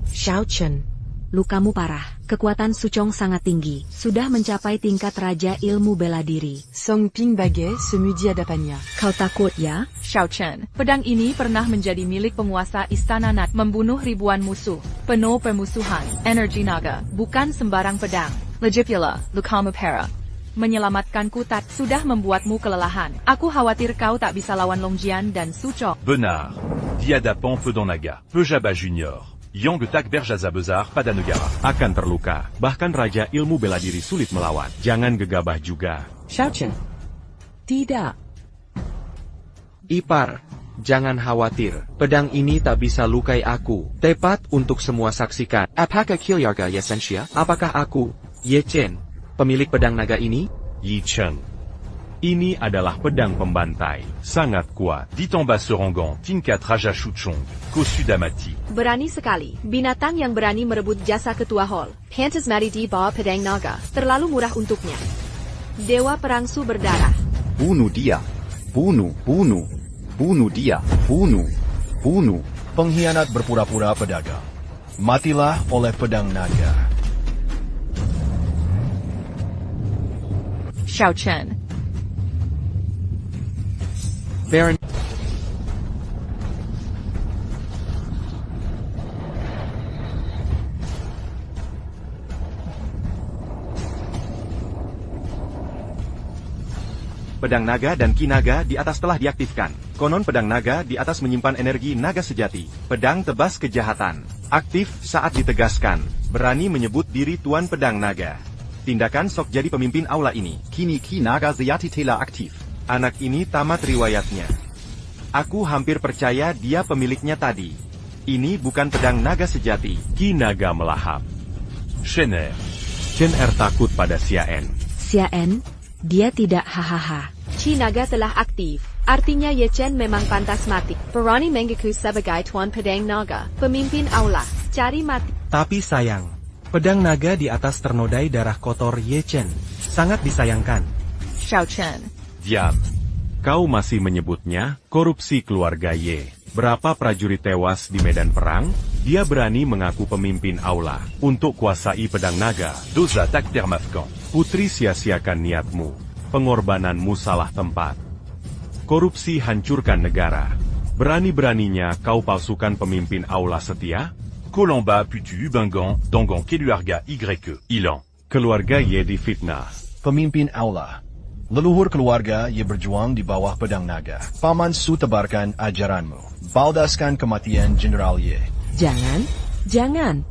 Xiao Chen, lukamu parah. Kekuatan Suchong sangat tinggi. Sudah mencapai tingkat Raja Ilmu Bela Diri. Song Ping Bagai semudi hadapannya. Kau takut ya? Xiao Chen, pedang ini pernah menjadi milik penguasa Istana Naga. Membunuh ribuan musuh. Penuh permusuhan. Energi naga. Bukan sembarang pedang. Legipula, Lukamu Pera. Menyelamatkanku tak sudah membuatmu kelelahan. Aku khawatir kau tak bisa lawan Longjian dan Suchong. Benar. Diadapan Fedon Naga. Pejaba Junior. Yang Tak Berjaza Bezar pada negara. Akan terluka. Bahkan Raja Ilmu Bela Diri sulit melawan. Jangan gegabah juga. Xiao Chen. Tidak. Ipar, jangan khawatir. Pedang ini tak bisa lukai aku. Tepat untuk semua saksikan. Apakah keluarga Yesensia? Apakah aku, Ye Chen, pemilik pedang naga ini? Yi Chen. Ini adalah pedang pembantai. Sangat kuat. Dit en bas Serangan, Tinkat Raja Shuchong, Kosudamati. Berani sekali. Binatang yang berani merebut jasa ketua Hall. Pantas mati di bawah pedang naga. Terlalu murah untuknya. Dewa Perang Su berdarah. Bunuh dia. Bunuh dia. Bunuh. Pengkhianat berpura-pura pedagang. Matilah oleh pedang naga. Xiao Chen. Baron. Pedang naga dan ki naga di atas telah diaktifkan. Konon pedang naga di atas menyimpan energi naga sejati. Pedang tebas kejahatan. Aktif saat ditegaskan. Berani menyebut diri Tuan Pedang Naga. Tindakan sok jadi pemimpin aula ini. Kini ki naga sejati telah aktif. Anak ini tamat riwayatnya. Aku hampir percaya dia pemiliknya tadi. Ini bukan pedang naga sejati. Ki naga melahap. Shen Er. Shen Er takut pada Xiaen. Xiaen, dia tidak hahaha. Chi naga telah aktif. Artinya Ye Chen memang pantas mati. Berani mengaku sebagai Tuan Pedang Naga. Pemimpin aula. Cari mati. Tapi sayang, pedang naga di atas ternodai darah kotor Ye Chen. Sangat disayangkan. Xiao Chen. Diam. Kau masih menyebutnya korupsi keluarga Ye. Berapa prajurit tewas di medan perang? Dia berani mengaku pemimpin aula untuk kuasai pedang naga. Doza Tak Termafkan. Putri, sia-siakan niatmu. Pengorbananmu salah tempat. Korupsi hancurkan negara. Berani-beraninya kau palsukan pemimpin aula setia? Kolamba putu Ubangan, Dangan Keluarga YE, Ilan. Keluarga Ye difitnah. Pemimpin Aula. Leluhur keluarga Ye berjuang di bawah pedang naga. Paman Su tebarkan ajaranmu. Baldaskan kematian Jenderal Ye. Jangan.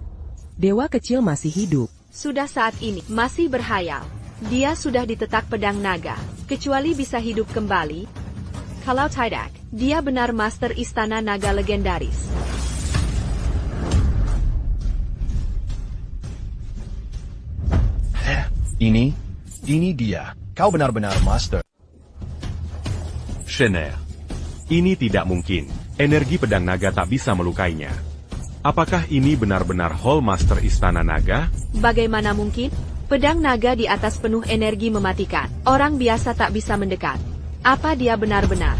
Dewa kecil masih hidup. Sudah saat ini, masih berhayal. Dia sudah ditetak pedang naga, kecuali bisa hidup kembali. Kalau tidak, dia benar master istana naga legendaris. Ini dia. Kau benar-benar master. Shener. Ini tidak mungkin. Energi pedang naga tak bisa melukainya. Apakah ini benar-benar Hall Master Istana Naga? Bagaimana mungkin? Pedang naga di atas penuh energi mematikan. Orang biasa tak bisa mendekat. Apa dia benar-benar?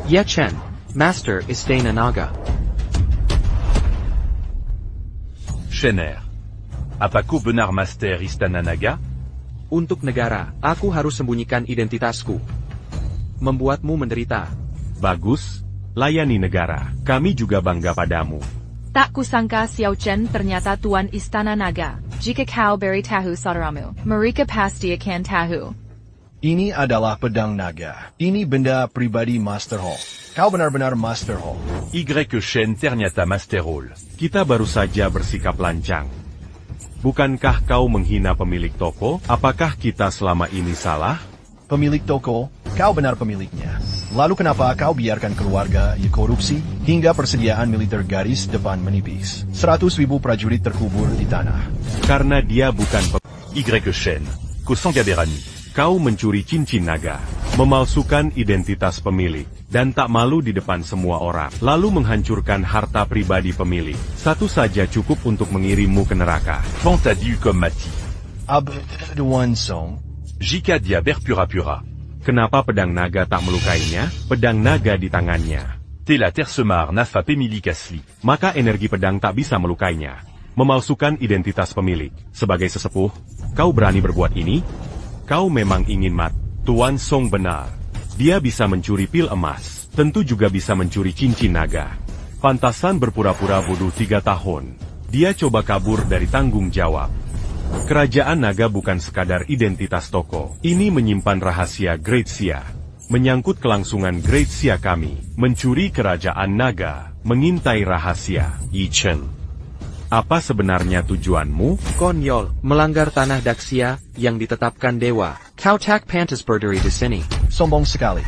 Ye Chen, Master Istana Naga. Shener. Apa kau benar Master Istana Naga? Untuk negara, aku harus sembunyikan identitasku. Membuatmu menderita. Bagus. Layani negara. Kami juga bangga padamu. Tak kusangka Xiao Chen ternyata Tuan Istana Naga. Jika kau beri tahu saudaramu, mereka pasti akan tahu. Ini adalah pedang naga. Ini benda pribadi Master Hall. Kau benar-benar Master Hall. Y Shen ternyata Master Hall. Kita baru saja bersikap lancang. Bukankah kau menghina pemilik toko? Apakah kita selama ini salah? Pemilik toko, kau benar pemiliknya. Lalu kenapa kau biarkan keluarga Ye korupsi hingga persediaan militer garis depan menipis? 100.000 prajurit terkubur di tanah. Karena dia bukan Y Shen, Kosangaberani. Kau mencuri cincin naga, memalsukan identitas pemilik, dan tak malu di depan semua orang, lalu menghancurkan harta pribadi pemilik. Satu saja cukup untuk mengirimmu ke neraka. Pantadiu comme mati. Abduan Song. Jika dia berpura-pura. Kenapa pedang naga tak melukainya? Pedang naga di tangannya. Tela tersemar nafa pemilik asli. Maka energi pedang tak bisa melukainya. Memalsukan identitas pemilik. Sebagai sesepuh, kau berani berbuat ini? Kau memang ingin mati. Tuan Song benar. Dia bisa mencuri pil emas. Tentu juga bisa mencuri cincin naga. Pantasan berpura-pura bodoh 3 tahun. Dia coba kabur dari tanggung jawab. Kerajaan naga bukan sekadar identitas toko. Ini menyimpan rahasia Great Xia. Menyangkut kelangsungan Great Xia kami. Mencuri kerajaan naga. Mengintai rahasia. Yi Chen. Apa sebenarnya tujuanmu? Konyol, melanggar tanah Daxia yang ditetapkan dewa. Kau tak pantas berdiri di sini. Sombong sekali.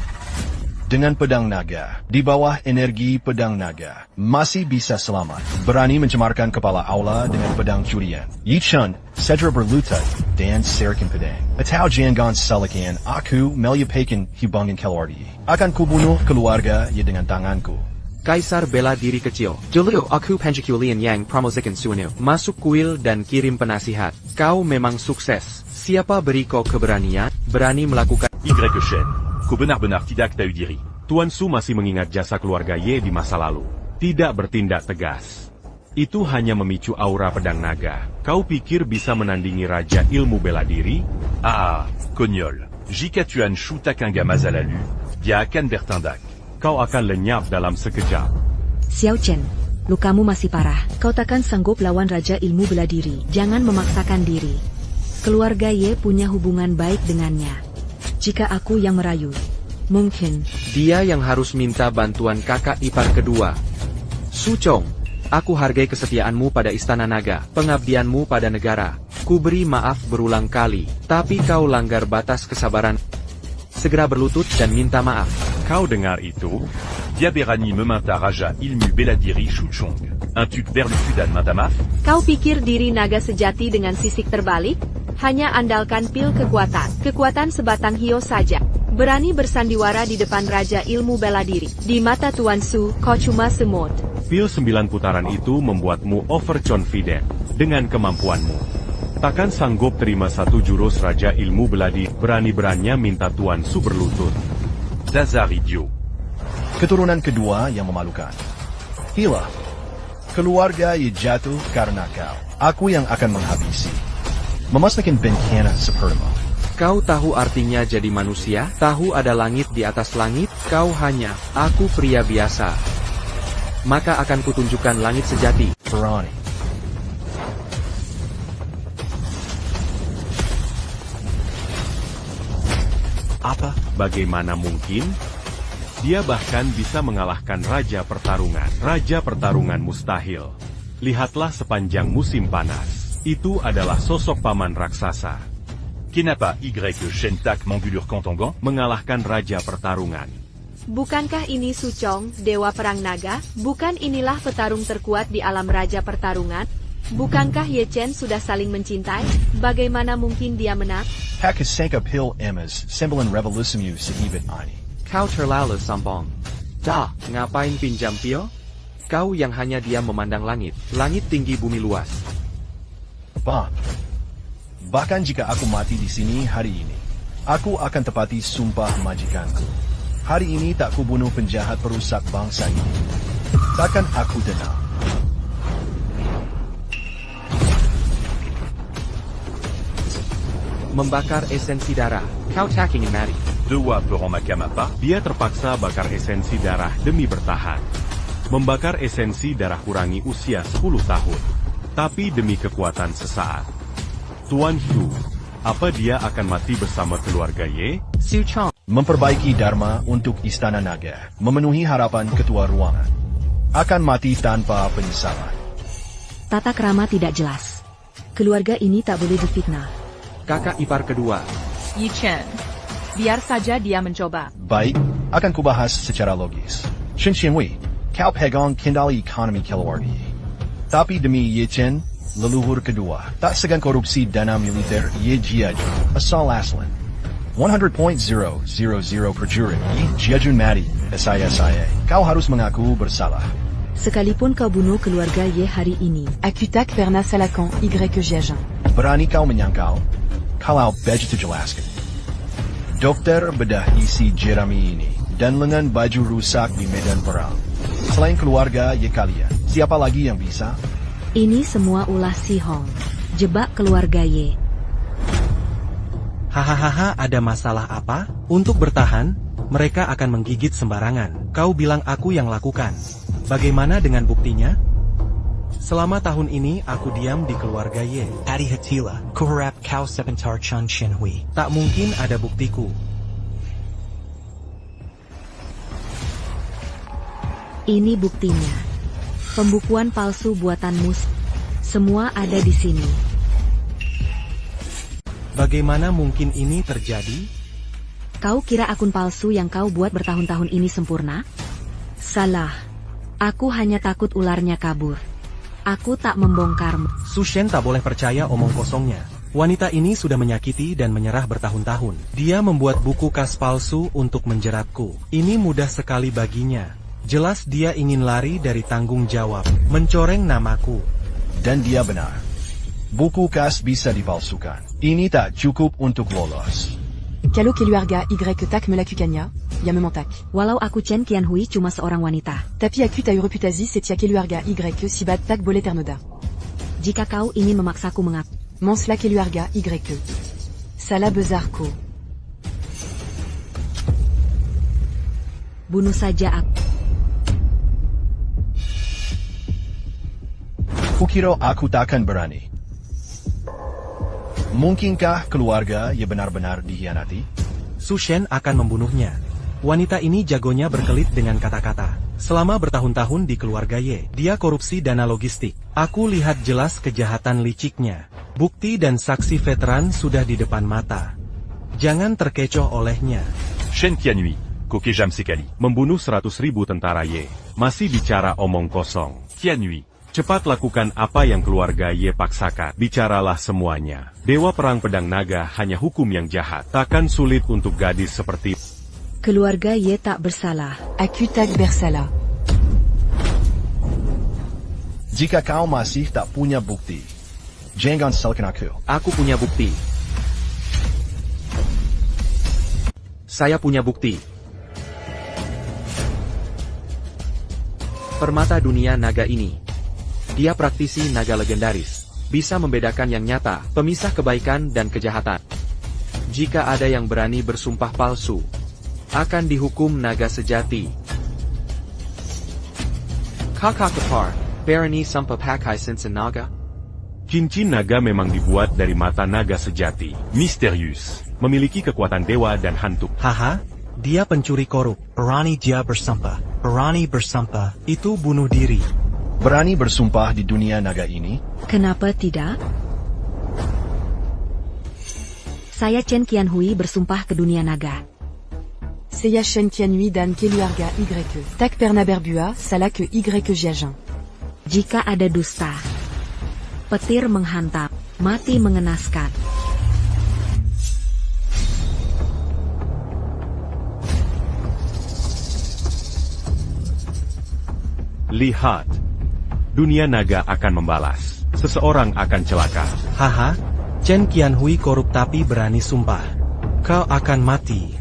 Dengan pedang naga, di bawah energi pedang naga, masih bisa selamat. Berani mencemarkan kepala Aula dengan pedang curian. Yi Chen, Sedra berlutut, dan serikan pedang. Atau jangan salakan aku meliapaikan hibangan keluarga. Akan kubunuh keluarga Ye dengan tanganku. Kaisar bela diri kecil. Dulu aku penjakulian yang promosikan suanu. Masuk kuil dan kirim penasihat. Kau memang sukses. Siapa beri kau keberanian? Berani melakukan Y Shen. Kau benar-benar tidak tahu diri. Tuan Su masih mengingat jasa keluarga Ye di masa lalu. Tidak bertindak tegas. Itu hanya memicu aura pedang naga. Kau pikir bisa menandingi Raja Ilmu Bela Diri? Konyol. Jika Tuan Shu tak un gamaz à la lue, dia akan bertindak. Kau akan lenyap dalam sekejap. Xiao Chen, lukamu masih parah. Kau takkan sanggup lawan Raja Ilmu Bela Diri. Jangan memaksakan diri. Keluarga Ye punya hubungan baik dengannya. Jika aku yang merayu, mungkin dia yang harus minta bantuan kakak ipar kedua. Su Chong, aku hargai kesetiaanmu pada Istana Naga, pengabdianmu pada negara. Ku beri maaf berulang kali, tapi kau langgar batas kesabaran. Segera berlutut dan minta maaf. Kau dengar itu? Dia berani meminta Raja Ilmu Bela Diri Su Chong. Un truc berlucu dan minta maaf? Kau pikir diri naga sejati dengan sisik terbalik? Hanya andalkan pil kekuatan. Kekuatan sebatang hio saja. Berani bersandiwara di depan Raja Ilmu Bela Diri. Di mata Tuan Su, kau cuma semut. Pil 9 putaran itu membuatmu overconfident dengan kemampuanmu. Takkan sanggup terima satu jurus Raja Ilmu Bela Diri. Berani-beraninya minta Tuan Su berlutut. Dasar idiot. Keturunan kedua yang memalukan. Hila. Keluarga Ye jatuh karena kau. Aku yang akan menghabisi. Memusnahkan bencana sepertimu. Kau tahu artinya jadi manusia? Tahu ada langit di atas langit? Kau hanya, aku pria biasa. Maka akan kutunjukkan langit sejati. Barani. Apa? Bagaimana mungkin? Dia bahkan bisa mengalahkan Raja Pertarungan. Raja Pertarungan mustahil. Lihatlah sepanjang musim panas. Itu adalah sosok paman raksasa. Kenapa Y Shentak Mangulur Kantongan mengalahkan Raja Pertarungan? Bukankah ini Suchong, Dewa Perang Naga? Bukan inilah petarung terkuat di alam Raja Pertarungan? Bukankah Ye Chen sudah saling mencintai? Bagaimana mungkin dia menang? Hakasangka Pil Emas, Sembilan Revolusimu sa Ibit Ini. Kau terlalu sombong. Dah, ngapain pinjam pil? Kau yang hanya diam memandang langit. Langit tinggi bumi luas. Bang. Bahkan jika aku mati di sini hari ini, aku akan tepati sumpah majikanku. Hari ini tak kubunuh penjahat perusak bangsa ini. Takkan aku dengar. Membakar esensi darah. Kau tak ingin mati. Dewa Perang Makamapa. Dia terpaksa bakar esensi darah demi bertahan. Membakar esensi darah kurangi usia 10 tahun. Tapi demi kekuatan sesaat. Tuan Hu, apa dia akan mati bersama keluarga Ye? Suchong. Memperbaiki Dharma untuk Istana Naga, memenuhi harapan ketua ruangan. Akan mati tanpa penyesalan. Tata krama tidak jelas. Keluarga ini tak boleh difitnah. Kakak ipar kedua. Ye Chen. Biar saja dia mencoba. Baik, akan kubahas secara logis. Shen Xianwei, kau pegang kendali ekonomi keluarga. Tapi demi Ye Chen, leluhur kedua, tak segan korupsi dana militer Ye Jiajun, asal aslan. 100.000 per juri, Ye Jiajun mati, saya. Kau harus mengaku bersalah. Sekalipun kau bunuh keluarga Ye hari ini. Akutak Verna Salakan Y Jiajun. Berani kau menyangkal? Kalau begitu jelaskan. Dokter bedah isi Jeremy ini, dan lengan baju rusak di medan perang. Selain keluarga Ye kalian, siapa lagi yang bisa? Ini semua ulah Si Hong. Jebak keluarga Ye. Hahaha, ada masalah apa? Untuk bertahan, mereka akan menggigit sembarangan. Kau bilang aku yang lakukan. Bagaimana dengan buktinya? Selama tahun ini aku diam di keluarga Ye. Adi Hatila, Kuharap Kau Sepentar Chun Shinhui. Tak mungkin ada buktiku. Ini buktinya. Pembukuan palsu buatan mus. Semua ada di sini. Bagaimana mungkin ini terjadi? Kau kira akun palsu yang kau buat bertahun-tahun ini sempurna? Salah. Aku hanya takut ularnya kabur. Aku tak membongkarmu. Su Shen tak boleh percaya omong kosongnya. Wanita ini sudah menyakiti dan menyerah bertahun-tahun. Dia membuat buku kas palsu untuk menjeratku. Ini mudah sekali baginya. Jelas dia ingin lari dari tanggung jawab, mencoreng namaku. Dan dia benar. Buku kas bisa dipalsukan. Ini tak cukup untuk lolos. Kalau keluarga Y tak melakukanya, ya mementak. Walau aku Chen Qianhui cuma seorang wanita. Tapi aku tahu reputasi setia keluarga Y si bad tak boleh ternoda. Jika kau ingin memaksaku mengaku. Monsla keluarga Y. Salah besarku. Bunuh saja aku. Kukira aku takkan berani. Mungkinkah keluarga Ye benar-benar dikhianati? Su Shen akan membunuhnya. Wanita ini jagonya berkelit dengan kata-kata. Selama bertahun-tahun di keluarga Ye, dia korupsi dana logistik. Aku lihat jelas kejahatan liciknya. Bukti dan saksi veteran sudah di depan mata. Jangan terkecoh olehnya. Shen Qianhui, Kokejam Sekali. Membunuh 100.000 tentara Ye. Masih bicara omong kosong. Qianhui. Cepat lakukan apa yang keluarga Ye paksakan. Bicaralah semuanya. Dewa Perang Pedang Naga hanya hukum yang jahat. Takkan sulit untuk gadis seperti... Keluarga Ye tak bersalah. Aku tak bersalah. Jika kau masih tak punya bukti, jangan salahkan aku. Aku punya bukti. Saya punya bukti. Permata dunia naga ini. Dia praktisi naga legendaris. Bisa membedakan yang nyata, pemisah kebaikan dan kejahatan. Jika ada yang berani bersumpah palsu, akan dihukum naga sejati. Kakak kepar, berani sumpah pakai cincin naga? Cincin naga memang dibuat dari mata naga sejati. Misterius. Memiliki kekuatan dewa dan hantu. Haha, dia pencuri korup. Berani dia bersumpah. Berani bersumpah. Itu bunuh diri. Berani bersumpah di dunia naga ini? Kenapa tidak? Saya Chen Qianhui bersumpah ke dunia naga. Saya Shen Qianhui dan keluarga Y. Tak pernah berbua, salah ke Y Jiajang. Jika ada dusta, petir menghantam, mati mengenaskan. Lihat. Dunia naga akan membalas. Seseorang akan celaka. Haha, Chen Qianhui korup tapi berani sumpah. Kau akan mati.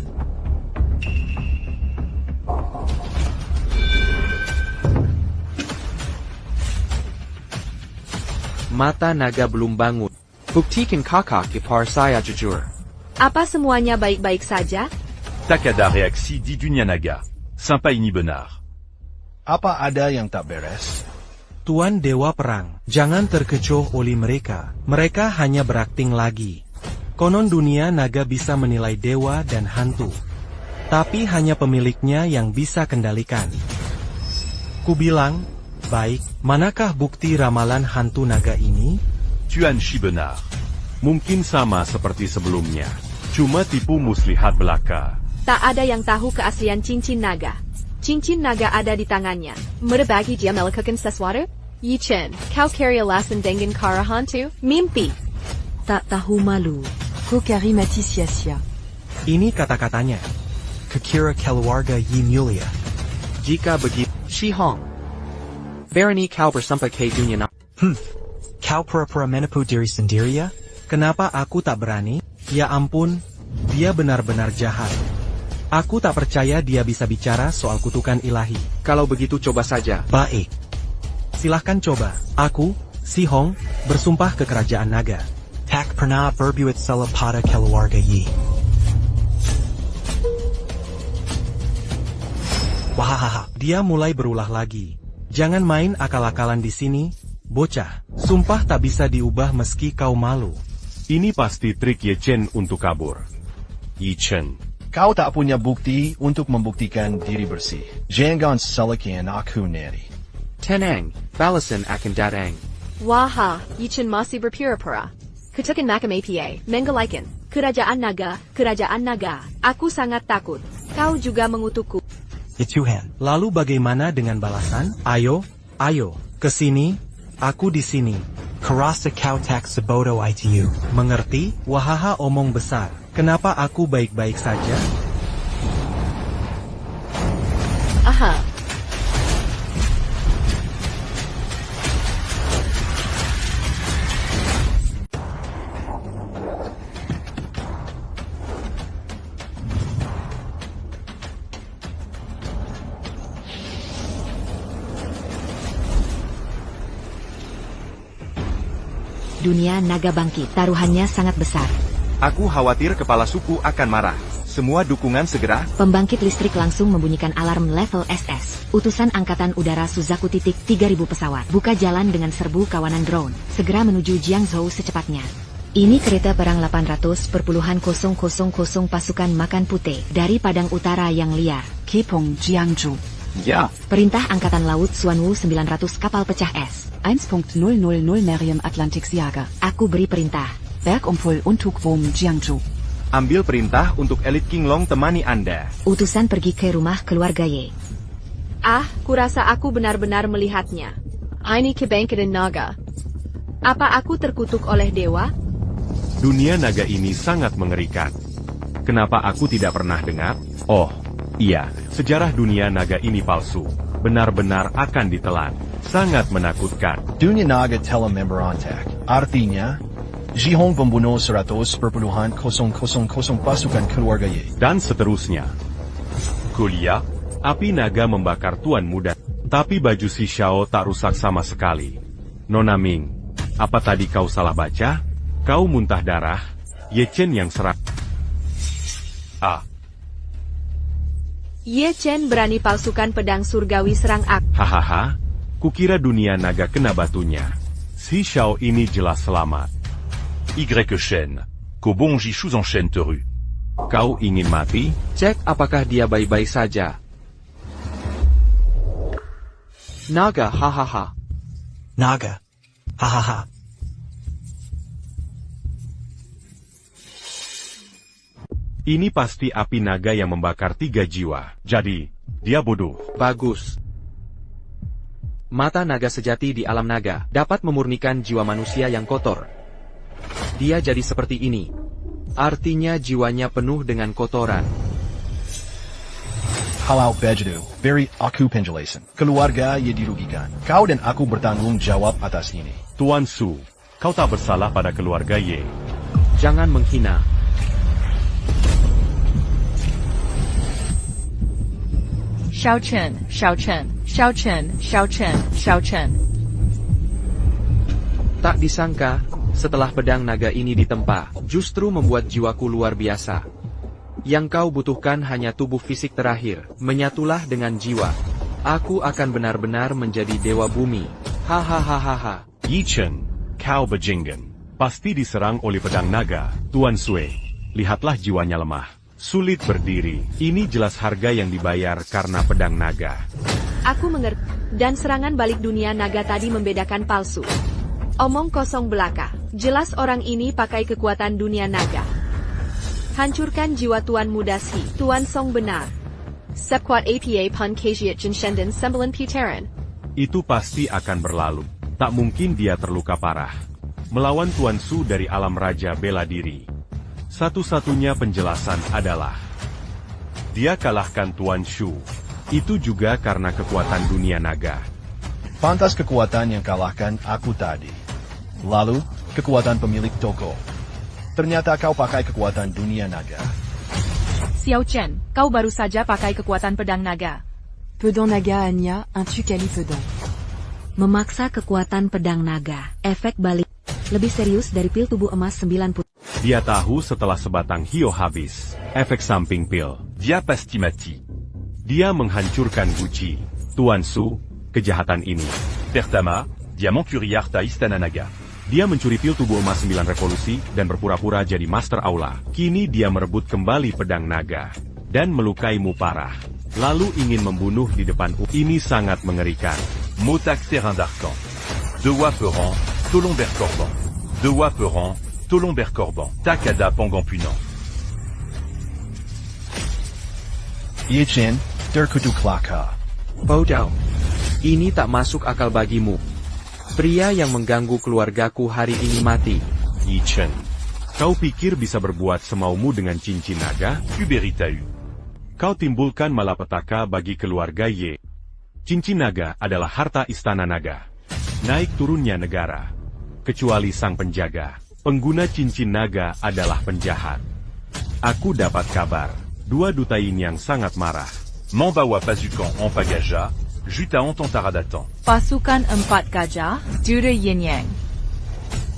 Mata naga belum bangun. Buktikan kakak ipar saya jujur. Apa semuanya baik-baik saja? Tak ada reaksi di dunia naga. Sampai ini benar. Apa ada yang tak beres? Tuan Dewa Perang, jangan terkecoh oleh mereka. Mereka hanya berakting lagi. Konon dunia naga bisa menilai dewa dan hantu. Tapi hanya pemiliknya yang bisa kendalikan. Kubilang, baik, manakah bukti ramalan hantu naga ini? Tuan Shi benar. Mungkin sama seperti sebelumnya. Cuma tipu muslihat belaka. Tak ada yang tahu keaslian cincin naga. Cincin naga ada di tangannya. Berbagi dia melakukan sesuatu? Yi Chen, kau kira alasan dengan cara hantu? Mimpi. Tak tahu malu. Ko kari mati sia-sia. Ini kata-katanya. Kekira keluarga Yi mulia. Jika begitu, Shi Hong. Berani kau bersumpah ke dunia naga? Kau pura-pura menipu diri sendiri ya? Kenapa aku tak berani? Ya ampun, dia benar-benar jahat. Aku tak percaya dia bisa bicara soal kutukan ilahi. Kalau begitu coba saja. Baik. Silahkan coba. Aku, Si Hong, bersumpah ke kerajaan naga. Tak pernah berbuat salah pada keluarga Yi. Wahahaha, dia mulai berulah lagi. Jangan main akal-akalan di sini, bocah. Sumpah tak bisa diubah meski kau malu. Ini pasti trik Ye Chen untuk kabur. Yi Chen. Kau tak punya bukti untuk membuktikan diri bersih. Jangan salahkan aku nanti. Tenang, balasan akan datang. Waha, Yi Chen masih berpura-pura. Kutukan makam APA, menggalakan. Kerajaan naga. Aku sangat takut. Kau juga mengutukku. Tuhan. Lalu bagaimana dengan balasan? Ayo, ke sini. Aku di sini. Kerasa kau tak sebodoh itu. Mengerti? Wahaha omong besar. Kenapa aku baik-baik saja? Aha. Dunia naga bangkit. Taruhannya sangat besar. Aku khawatir kepala suku akan marah. Semua dukungan segera. Pembangkit listrik langsung membunyikan alarm level SS. Utusan Angkatan Udara Suzaku titik 3000 pesawat. Buka jalan dengan serbu kawanan drone. Segera menuju Jiangzhou secepatnya. Ini kereta perang 800,000 pasukan makan putih dari padang utara yang liar. Kepong Jiangzhou. Ja. Perintah Angkatan Laut Suanwu 900 kapal pecah es. 1.000 Meriam Atlantiksjager. Aku beri perintah. Bergumpul untuk Wom Jiangzhou. Ambil perintah untuk elit King Long temani Anda. Utusan pergi ke rumah keluarga Ye. Kurasa aku benar-benar melihatnya. Ini kebangkitan naga. Apa aku terkutuk oleh dewa? Dunia naga ini sangat mengerikan. Kenapa aku tidak pernah dengar? Oh, iya, sejarah dunia naga ini palsu. Benar-benar akan ditelan. Sangat menakutkan. Dunia naga telah memberontak. Artinya, Jihong pembunuh 100,000 pasukan keluarga Ye. Dan seterusnya. Kuliah, api naga membakar Tuan Muda. Tapi baju si Xiao tak rusak sama sekali. Nona Ming, apa tadi kau salah baca? Kau muntah darah, Ye Chen yang serap. Ah, Ye Chen berani palsukan pedang surgawi serang aku. Hahaha, kukira dunia naga kena batunya. Si Xiao ini jelas selamat. Y Shen. Qu'au bon Jishou en Shen Teru. Kau ingin mati? Cek apakah dia baik-baik saja. Naga, hahaha. Naga. Hahaha. Ini pasti api naga yang membakar 3 jiwa. Jadi, dia bodoh. Bagus. Mata naga sejati di alam naga dapat memurnikan jiwa manusia yang kotor. Dia jadi seperti ini. Artinya jiwanya penuh dengan kotoran. Halal Bejedu, very aku penjelasan. Keluarga ye dirugikan. Kau dan aku bertanggung jawab atas ini. Tuan Su, kau tak bersalah pada keluarga Ye. Jangan menghina. Xiao Chen, Xiao Chen, Xiao Chen, Xiao Chen, Xiao Chen. Tak disangka, setelah pedang naga ini ditempa, justru membuat jiwaku luar biasa. Yang kau butuhkan hanya tubuh fisik terakhir, menyatulah dengan jiwa. Aku akan benar-benar menjadi dewa bumi. Hahaha. Yi Chen, kau bajingan. Pasti diserang oleh pedang naga. Tuan Sui, lihatlah jiwanya lemah. Sulit berdiri. Ini jelas harga yang dibayar karena pedang naga. Aku mengerti. Dan serangan balik dunia naga tadi membedakan palsu. Omong kosong belaka. Jelas orang ini pakai kekuatan dunia naga. Hancurkan jiwa Tuan Mudasi. Tuan Song benar. Sepkuat apa pun kajiat jenshenden sembilan putaran. Itu pasti akan berlalu. Tak mungkin dia terluka parah. Melawan Tuan Su dari alam raja bela diri. Satu-satunya penjelasan adalah dia kalahkan Tuan Shu. Itu juga karena kekuatan dunia naga. Pantas kekuatan yang kalahkan aku tadi. Lalu, kekuatan pemilik toko. Ternyata kau pakai kekuatan dunia naga. Xiao Chen, kau baru saja pakai kekuatan pedang naga. Pedang naga Anya, un tu kali pedang. Memaksa kekuatan pedang naga. Efek balik. Lebih serius dari pil tubuh emas 90. Dia tahu setelah sebatang hio habis. Efek samping pil. Dia pasti mati. Dia menghancurkan Gucci. Tuan Su, kejahatan ini. Pertama, dia mencuri harta Istana Naga. Dia mencuri pil tubuh emas 9 revolusi dan berpura-pura jadi Master Aula. Kini dia merebut kembali pedang naga. Dan melukaimu parah. Lalu ingin membunuh di depan Ini sangat mengerikan. Motak Terrain d'Arcan. Dewa Perron, Tolomber Corban. Dewa Perron, Tolomber Corban. Takada Pongan Punant. Ye Chen, terkutuk laka. Bodoh. Ini tak masuk akal bagimu. Pria yang mengganggu keluargaku hari ini mati. Yi Chen, kau pikir bisa berbuat semaumu dengan cincin naga? Uberitau. Kau timbulkan malapetaka bagi keluarga Ye. Cincin naga adalah harta istana naga. Naik turunnya negara. Kecuali sang penjaga. Pengguna cincin naga adalah penjahat. Aku dapat kabar. 2 duta Yin yang sangat marah. Mambawa Pasukan en Pagaja, Juta en Taradatan. Pasukan 4 gajah, Duta Yin Yang.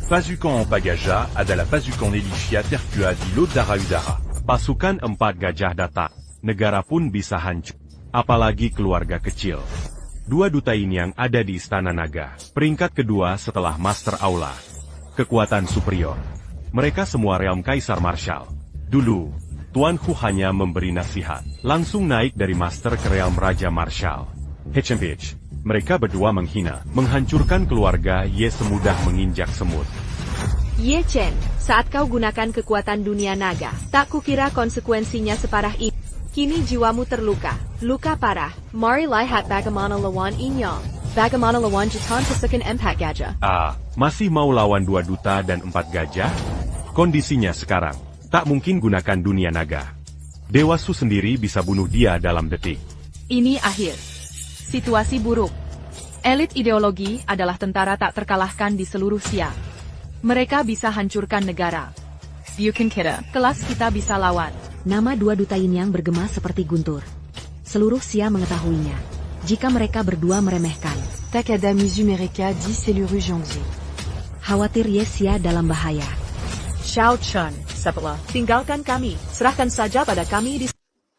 Pasukan en Pagaja adalah Pasukan Elifia Terkua di Lodara Udara. Pasukan 4 gajah datang. Negara pun bisa hancur. Apalagi keluarga kecil. 2 duta Yin yang ada di Istana Naga. Peringkat kedua setelah Master Aula. Kekuatan superior. Mereka semua realm Kaisar Marshall. Dulu, Tuan Hu hanya memberi nasihat. Langsung naik dari Master ke realm Raja Marshall. HMH. Mereka berdua menghina, menghancurkan keluarga Ye semudah menginjak semut. Ye Chen, saat kau gunakan kekuatan dunia naga, tak kukira konsekuensinya separah ini. Kini jiwamu terluka, luka parah. Mari lihat bagaimana lawan inyong. Bagaimana lawan Jitan Pasukan 4 gajah. Masih mau lawan 2 duta dan 4 gajah? Kondisinya sekarang, tak mungkin gunakan dunia naga. Dewa Su sendiri bisa bunuh dia dalam detik. Ini akhir. Situasi buruk. Elit ideologi adalah tentara tak terkalahkan di seluruh Xia. Mereka bisa hancurkan negara. Bukan kira, kelas kita bisa lawan. Nama 2 duta Yin yang bergema seperti guntur. Seluruh Xia mengetahuinya. Jika mereka berdua meremehkan. Takada Mizu Mereka dit c'est le rue Jiangzi. Khawatir Ye Xia dalam bahaya. Xiao Chen, Sepala, tinggalkan kami. Serahkan saja pada kami di...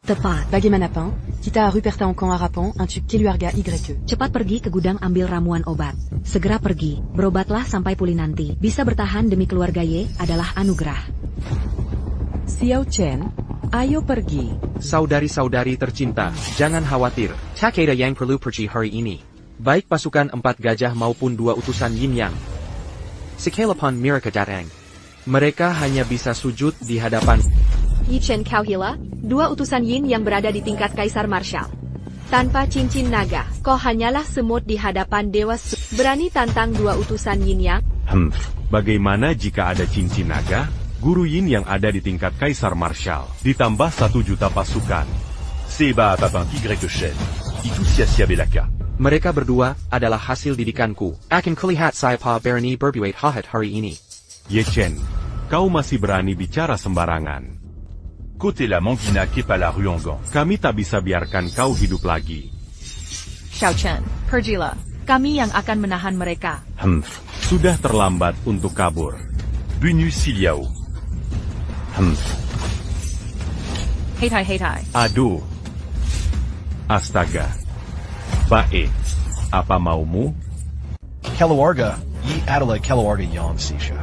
Tepat. Bagaimanapun, kita Ruperta Onkon Arapan, un tube keluarga YE. Cepat pergi ke gudang ambil ramuan obat. Segera pergi, berobatlah sampai pulih nanti. Bisa bertahan demi keluarga Y adalah anugerah. Xiao Chen, ayo pergi. Saudari-saudari tercinta, jangan khawatir. Tak ada yang perlu pergi hari ini. Baik pasukan 4 gajah maupun 2 utusan Yin Yang. Sekalapan mereka datang, mereka hanya bisa sujud di hadapan Yi Chen kau hila, 2 utusan Yin yang berada di tingkat Kaisar Marshal. Tanpa cincin naga, kau hanyalah semut di hadapan Dewa Berani tantang 2 utusan Yin Yang? Bagaimana jika ada cincin naga? Guru Yin yang ada di tingkat Kaisar Marshal, ditambah 1 juta pasukan. Seba Papin Y Shen, itu sia-sia belaka. Mereka berdua adalah hasil didikanku. Akan kulihat siapa berani berbuat jahat hari ini. Ye Chen, kau masih berani bicara sembarangan. Côté la Mangina Kepala Ruangan. Kami tak bisa biarkan kau hidup lagi. Xiao Chen, pergilah. Kami yang akan menahan mereka. Sudah terlambat untuk kabur. Bunu Siliao. Hei. Aduh. Astaga. Baik. Apa maumu? Keluarga, Yi adalah keluarga yang sisa.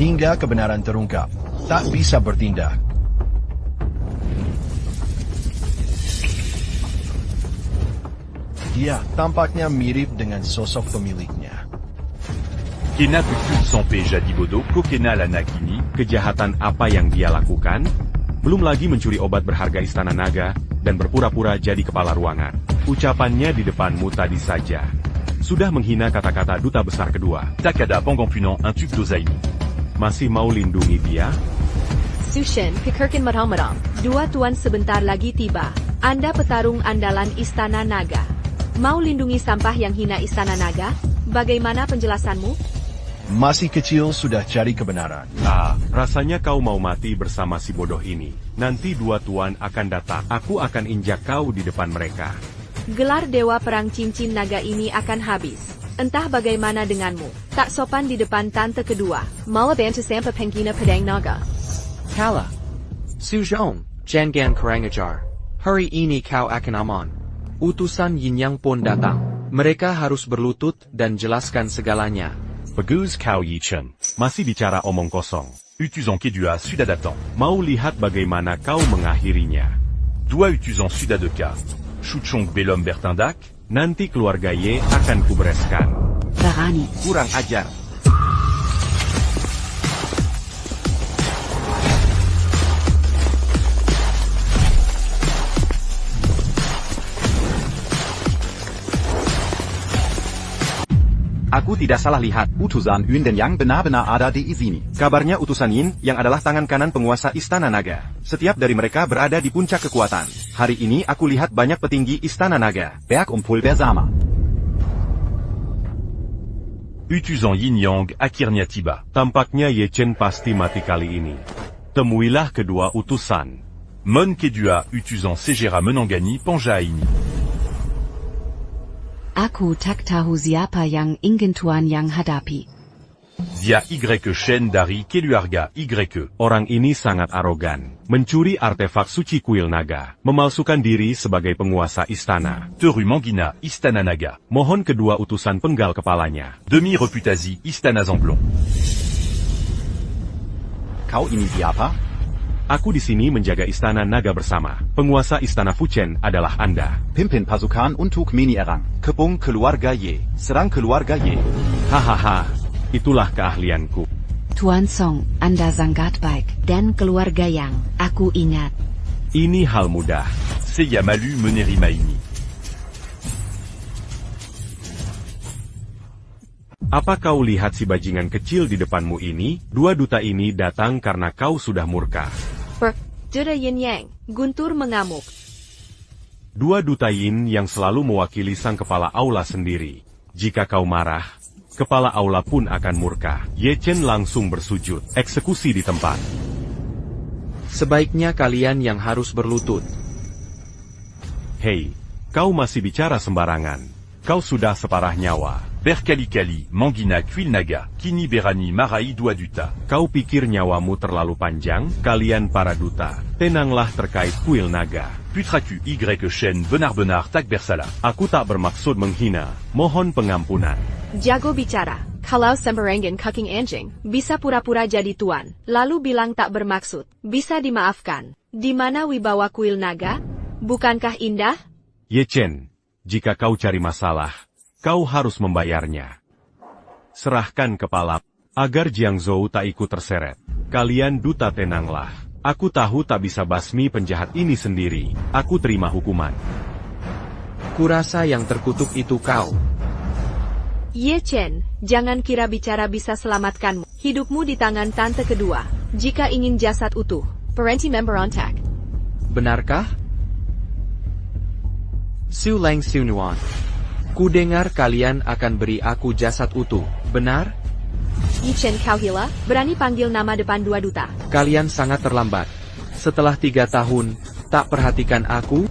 Hingga kebenaran terungkap, tak bisa bertindak. Dia tampaknya mirip dengan sosok pemiliknya. Kena buku sampai jadi bodoh kokena la Nagini. Kejahatan apa yang dia lakukan? Belum lagi mencuri obat berharga Istana Naga, dan berpura-pura jadi kepala ruangan. Ucapannya di depanmu tadi saja. Sudah menghina kata-kata duta besar kedua. Takada Panggampunan un tube d'ozaini. Masih mau lindungi dia? Sushen, Kekerkin Madam. 2 tuan sebentar lagi tiba. Anda petarung andalan Istana Naga. Mau lindungi sampah yang hina Istana Naga? Bagaimana penjelasanmu? Masih kecil sudah cari kebenaran. Rasanya kau mau mati bersama si bodoh ini. Nanti 2 tuan akan datang. Aku akan injak kau di depan mereka. Gelar Dewa Perang Cincin Naga ini akan habis. Entah bagaimana denganmu. Tak sopan di depan tante kedua. Malah bantu sampai penggina pedang naga. Kala. Suzhong, jangan kurang ajar. Hari ini kau akan aman. Utusan Yin Yang pun datang. Mereka harus berlutut dan jelaskan segalanya. Bagus kau Yi Chen. Masih bicara omong kosong. Utusan kedua sudah datang. Mau lihat bagaimana kau mengakhirinya. 2 utusan sudah dekat. Shuchong belum bertindak. Nanti keluarga Ye akan kubereskan. Berani. Kurang ajar. Aku tidak salah lihat. Utusan Yun dan Yang benar-benar ada di sini. Kabarnya utusan Yin yang adalah tangan kanan penguasa Istana Naga. Setiap dari mereka berada di puncak kekuatan. Hari ini aku lihat banyak petinggi Istana Naga. Berkumpul bersama. Utusan Yin Yang akhirnya tiba. Tampaknya Ye Chen pasti mati kali ini. Temuilah kedua utusan. Mon kedua utusan segera menangani Panjaini. Aku tak tahu siapa yang ingin tuan yang hadapi. Dia Y Shen dari keluarga Y. Orang ini sangat arogan. Mencuri artefak suci kuil naga. Memalsukan diri sebagai penguasa istana. Teru Mangina, Istana Naga. Mohon kedua utusan penggal kepalanya. Demi reputasi Istana Zamblon. Kau ini siapa? Aku di sini menjaga Istana Naga bersama. Penguasa Istana Fuchen adalah Anda. Pimpin pasukan untuk menyerang. Kepung keluarga Ye. Serang keluarga Ye. Hahaha. Itulah keahlianku. Tuan Song, Anda sangat baik. Dan keluarga Yang, aku ingat. Ini hal mudah. Saya malu menerima ini. Apa kau lihat si bajingan kecil di depanmu ini? 2 duta ini datang karena kau sudah murka. Duta Yin Yang, Guntur mengamuk. 2 duta Yin yang selalu mewakili sang kepala aula sendiri. Jika kau marah, kepala aula pun akan murka. Ye Chen langsung bersujud. Eksekusi di tempat. Sebaiknya kalian yang harus berlutut. Hei, kau masih bicara sembarangan. Kau sudah separah nyawa. Berkali-kali, Mangina Kuil Naga, Kini Berani Marai Dua Duta. Kau pikir nyawamu terlalu panjang, kalian para duta? Tenanglah terkait kuil naga. Putraku Y Shen benar-benar tak bersalah. Aku tak bermaksud menghina, mohon pengampunan. Jago bicara. Kalau sembarangan kaking anjing, bisa pura-pura jadi tuan, lalu bilang tak bermaksud, bisa dimaafkan. Di mana wibawa kuil naga? Bukankah indah? Ye Chen, jika kau cari masalah, kau harus membayarnya. Serahkan kepala, agar Jiang Zhou tak ikut terseret. Kalian duta tenanglah. Aku tahu tak bisa basmi penjahat ini sendiri. Aku terima hukuman. Kurasa yang terkutuk itu kau. Ye Chen, jangan kira bicara bisa selamatkanmu. Hidupmu di tangan tante kedua. Jika ingin jasad utuh, parenti memberontak. Benarkah? Su Lang Su Nuan. Ku dengar kalian akan beri aku jasad utuh, benar? Ye Chen kau gila, berani panggil nama depan dua duta. Kalian sangat terlambat. Setelah 3 tahun, tak perhatikan aku?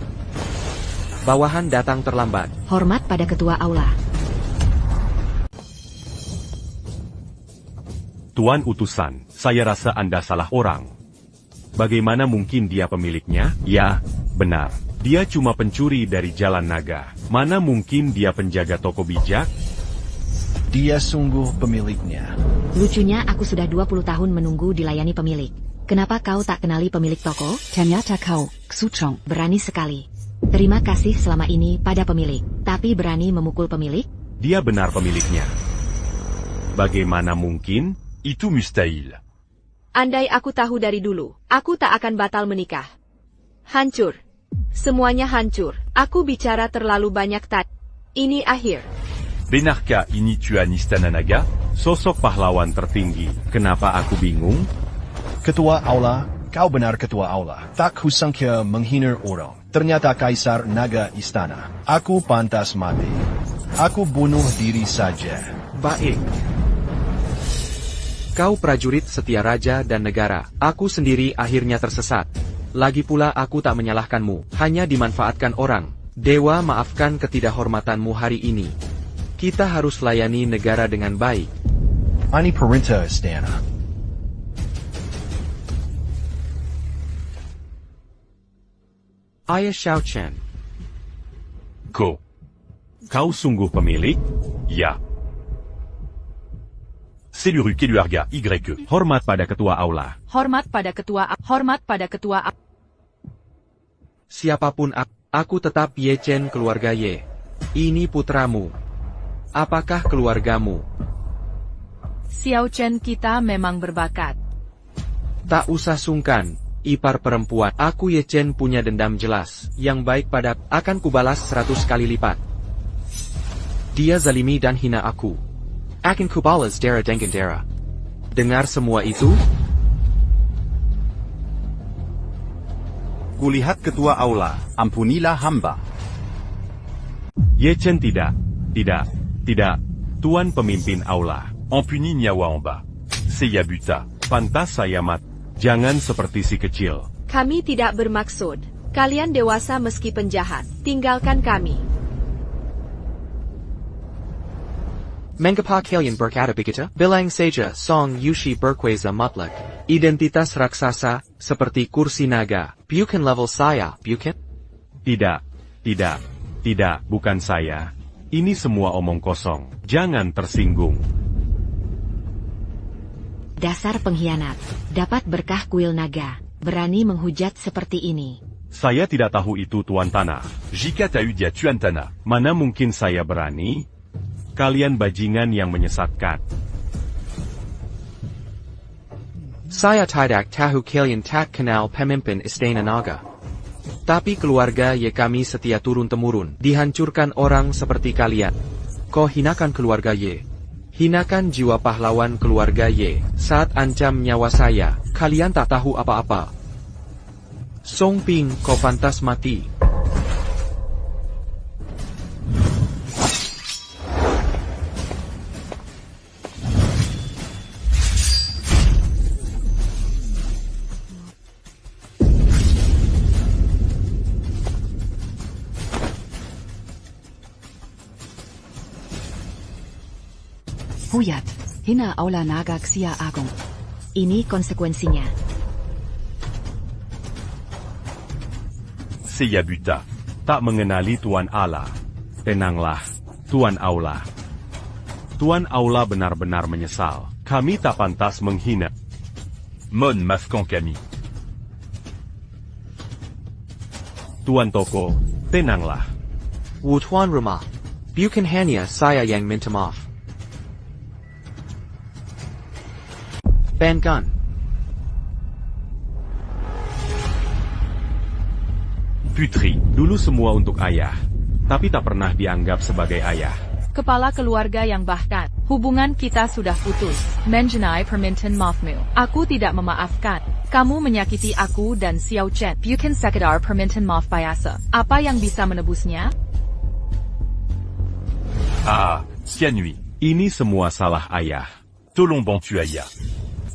Bawahan datang terlambat. Hormat pada ketua aula. Tuan utusan, saya rasa Anda salah orang. Bagaimana mungkin dia pemiliknya? Ya, benar. Dia cuma pencuri dari Jalan Naga. Mana mungkin dia penjaga toko bijak? Dia sungguh pemiliknya. Lucunya aku sudah 20 tahun menunggu dilayani pemilik. Kenapa kau tak kenali pemilik toko? Ternyata kau, Xu Chong. Berani sekali. Terima kasih selama ini pada pemilik. Tapi berani memukul pemilik? Dia benar pemiliknya. Bagaimana mungkin? Itu mustahil. Andai aku tahu dari dulu, aku tak akan batal menikah. Hancur. Semuanya hancur. Aku bicara terlalu banyak tadi. Ini akhir. Benarkah ini Tuan Istana Naga? Sosok pahlawan tertinggi. Kenapa aku bingung? Ketua aula, kau benar ketua aula. Tak kusangka menghina orang. Ternyata Kaisar Naga Istana. Aku pantas mati. Aku bunuh diri saja. Baik. Kau prajurit setia raja dan negara. Aku sendiri akhirnya tersesat. Lagi pula aku tak menyalahkanmu, hanya dimanfaatkan orang. Dewa maafkan ketidakhormatanmu hari ini. Kita harus layani negara dengan baik. Ani perintah istana. Ayah Xiao Chen. Kau sungguh pemilik? Ya. Seluru Keluarga Y. Hormat pada ketua aula. Hormat pada ketua. Siapapun aku tetap Ye Chen keluarga Ye. Ini putramu. Apakah keluargamu? Xiao Chen kita memang berbakat. Tak usah sungkan, ipar perempuan. Aku Ye Chen punya dendam jelas. Yang baik pada akan kubalas 100 kali lipat. Dia zalimi dan hina aku. Akan kubalas darah dengan darah. Dengar semua itu? Kulihat ketua aula. Ampunilah hamba. Ye Chen tidak. Tuan pemimpin aula. Ampuni nyawa en bas. Saya buta. Pantas saya mati. Jangan seperti si kecil. Kami tidak bermaksud. Kalian dewasa meski penjahat. Tinggalkan kami. Mengapa kalian berkata begitu? Bilang saja Song Yushi berkuasa mutlak. Identitas raksasa, seperti kursi naga. Bukan level saya, bukan? Tidak, bukan saya. Ini semua omong kosong. Jangan tersinggung. Dasar pengkhianat. Dapat berkah kuil naga. Berani menghujat seperti ini. Saya tidak tahu itu Tuan Tanah. Jika tahu dia Tuan Tanah. Mana mungkin saya berani? Kalian bajingan yang menyesatkan. Saya tidak tahu kalian tak kenal pemimpin Istana Naga. Tapi keluarga Ye kami setia turun-temurun. Dihancurkan orang seperti kalian. Kau hinakan keluarga Ye. Hinakan jiwa pahlawan keluarga Ye. Saat ancam nyawa saya, kalian tak tahu apa-apa. Song Ping, kau pantas mati. Fuyat. Hina aula naga xia agong. Ini konsekuensinya. Seyabuta. Tak mengenali Tuan Allah. Tenanglah, Tuan Aula. Tuan Aula benar-benar menyesal. Kami tak pantas menghina. Mon Mafkan Kami. Tuan Toko, tenanglah. Wu Tuan Rumah. Bukan hanya saya yang minta maaf. Bankan. Putri, dulu semua untuk ayah. Tapi tak pernah dianggap sebagai ayah. Kepala keluarga yang bahkan, hubungan kita sudah putus. Mengenai permintaan maafmu, aku tidak memaafkan. Kamu menyakiti aku dan Xiao Chen. Bukan sekedar permintaan maaf biasa. Apa yang bisa menebusnya? Tianui. Ini semua salah ayah. Tolong bantu ayah.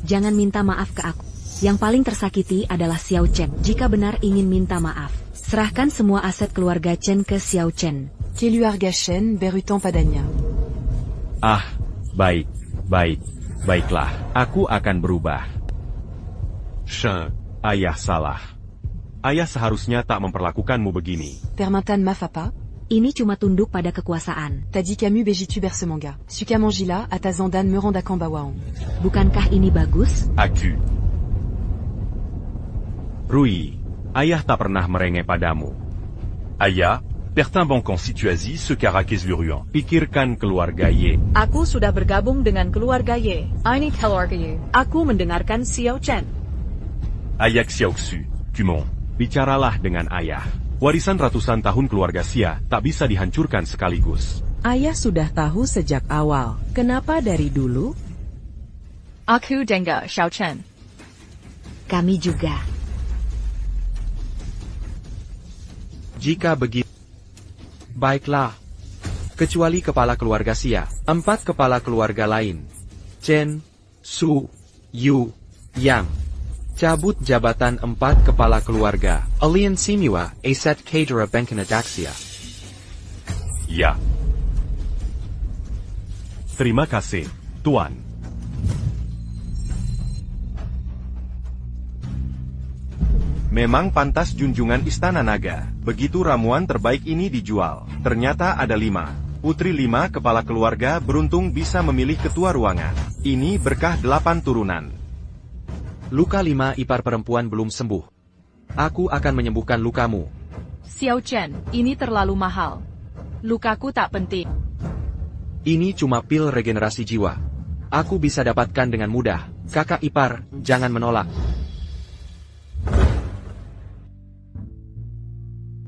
Jangan minta maaf ke aku. Yang paling tersakiti adalah Xiao Chen. Jika benar ingin minta maaf, serahkan semua aset keluarga Chen ke Xiao Chen. Keluarga Chen berutan padanya. Baiklah, aku akan berubah. Shen. Ayah salah. Ayah seharusnya tak memperlakukanmu begini. Permintaan maaf apa? Ini cuma tunduk pada kekuasaan. Tadi Camus bejitu bersemanga. Suka Mangila atazandan me rend Bawaon. Bukankah ini bagus? Aku. Rui, ayah tak pernah merengek padamu. Ayah, pertimbangkan situasi sekarang keseluruhan. Pikirkan keluarga Ye. Aku sudah bergabung dengan keluarga Ye. Ini keluarga Ye. Aku mendengarkan Xiao Chen. Ayah Xiaoxu, Kumon. Bicaralah dengan ayah. Warisan ratusan tahun keluarga Xia tak bisa dihancurkan sekaligus. Ayah sudah tahu sejak awal. Kenapa dari dulu? Aku dengar Xiao Chen. Kami juga. Jika begitu, baiklah. Kecuali kepala keluarga Xia, 4 kepala keluarga lain. Chen, Su, Yu, Yang. Cabut jabatan 4 kepala keluarga. Alien Simua, Aset Kadra Benkanadaxia. Ya. Terima kasih, Tuan. Memang pantas junjungan Istana Naga. Begitu ramuan terbaik ini dijual. Ternyata ada 5. Putri 5 kepala keluarga beruntung bisa memilih ketua ruangan. Ini berkah 8 turunan. Luka 5 ipar perempuan belum sembuh. Aku akan menyembuhkan lukamu. Xiao Chen, ini terlalu mahal. Lukaku tak penting. Ini cuma pil regenerasi jiwa. Aku bisa dapatkan dengan mudah. Kakak ipar, jangan menolak.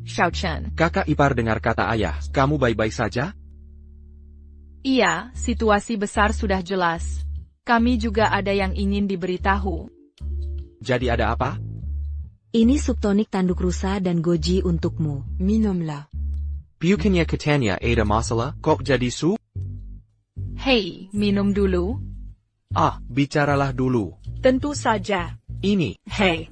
Xiao Chen. Kakak ipar dengar kata ayah, kamu baik-baik saja? Iya, situasi besar sudah jelas. Kami juga ada yang ingin diberitahu. Jadi ada apa? Ini subtonik tanduk rusa dan goji untukmu. Minumlah. Bukannya katanya ada masalah, kok jadi su? Hei, minum dulu. Bicaralah dulu. Tentu saja. Ini. Hei,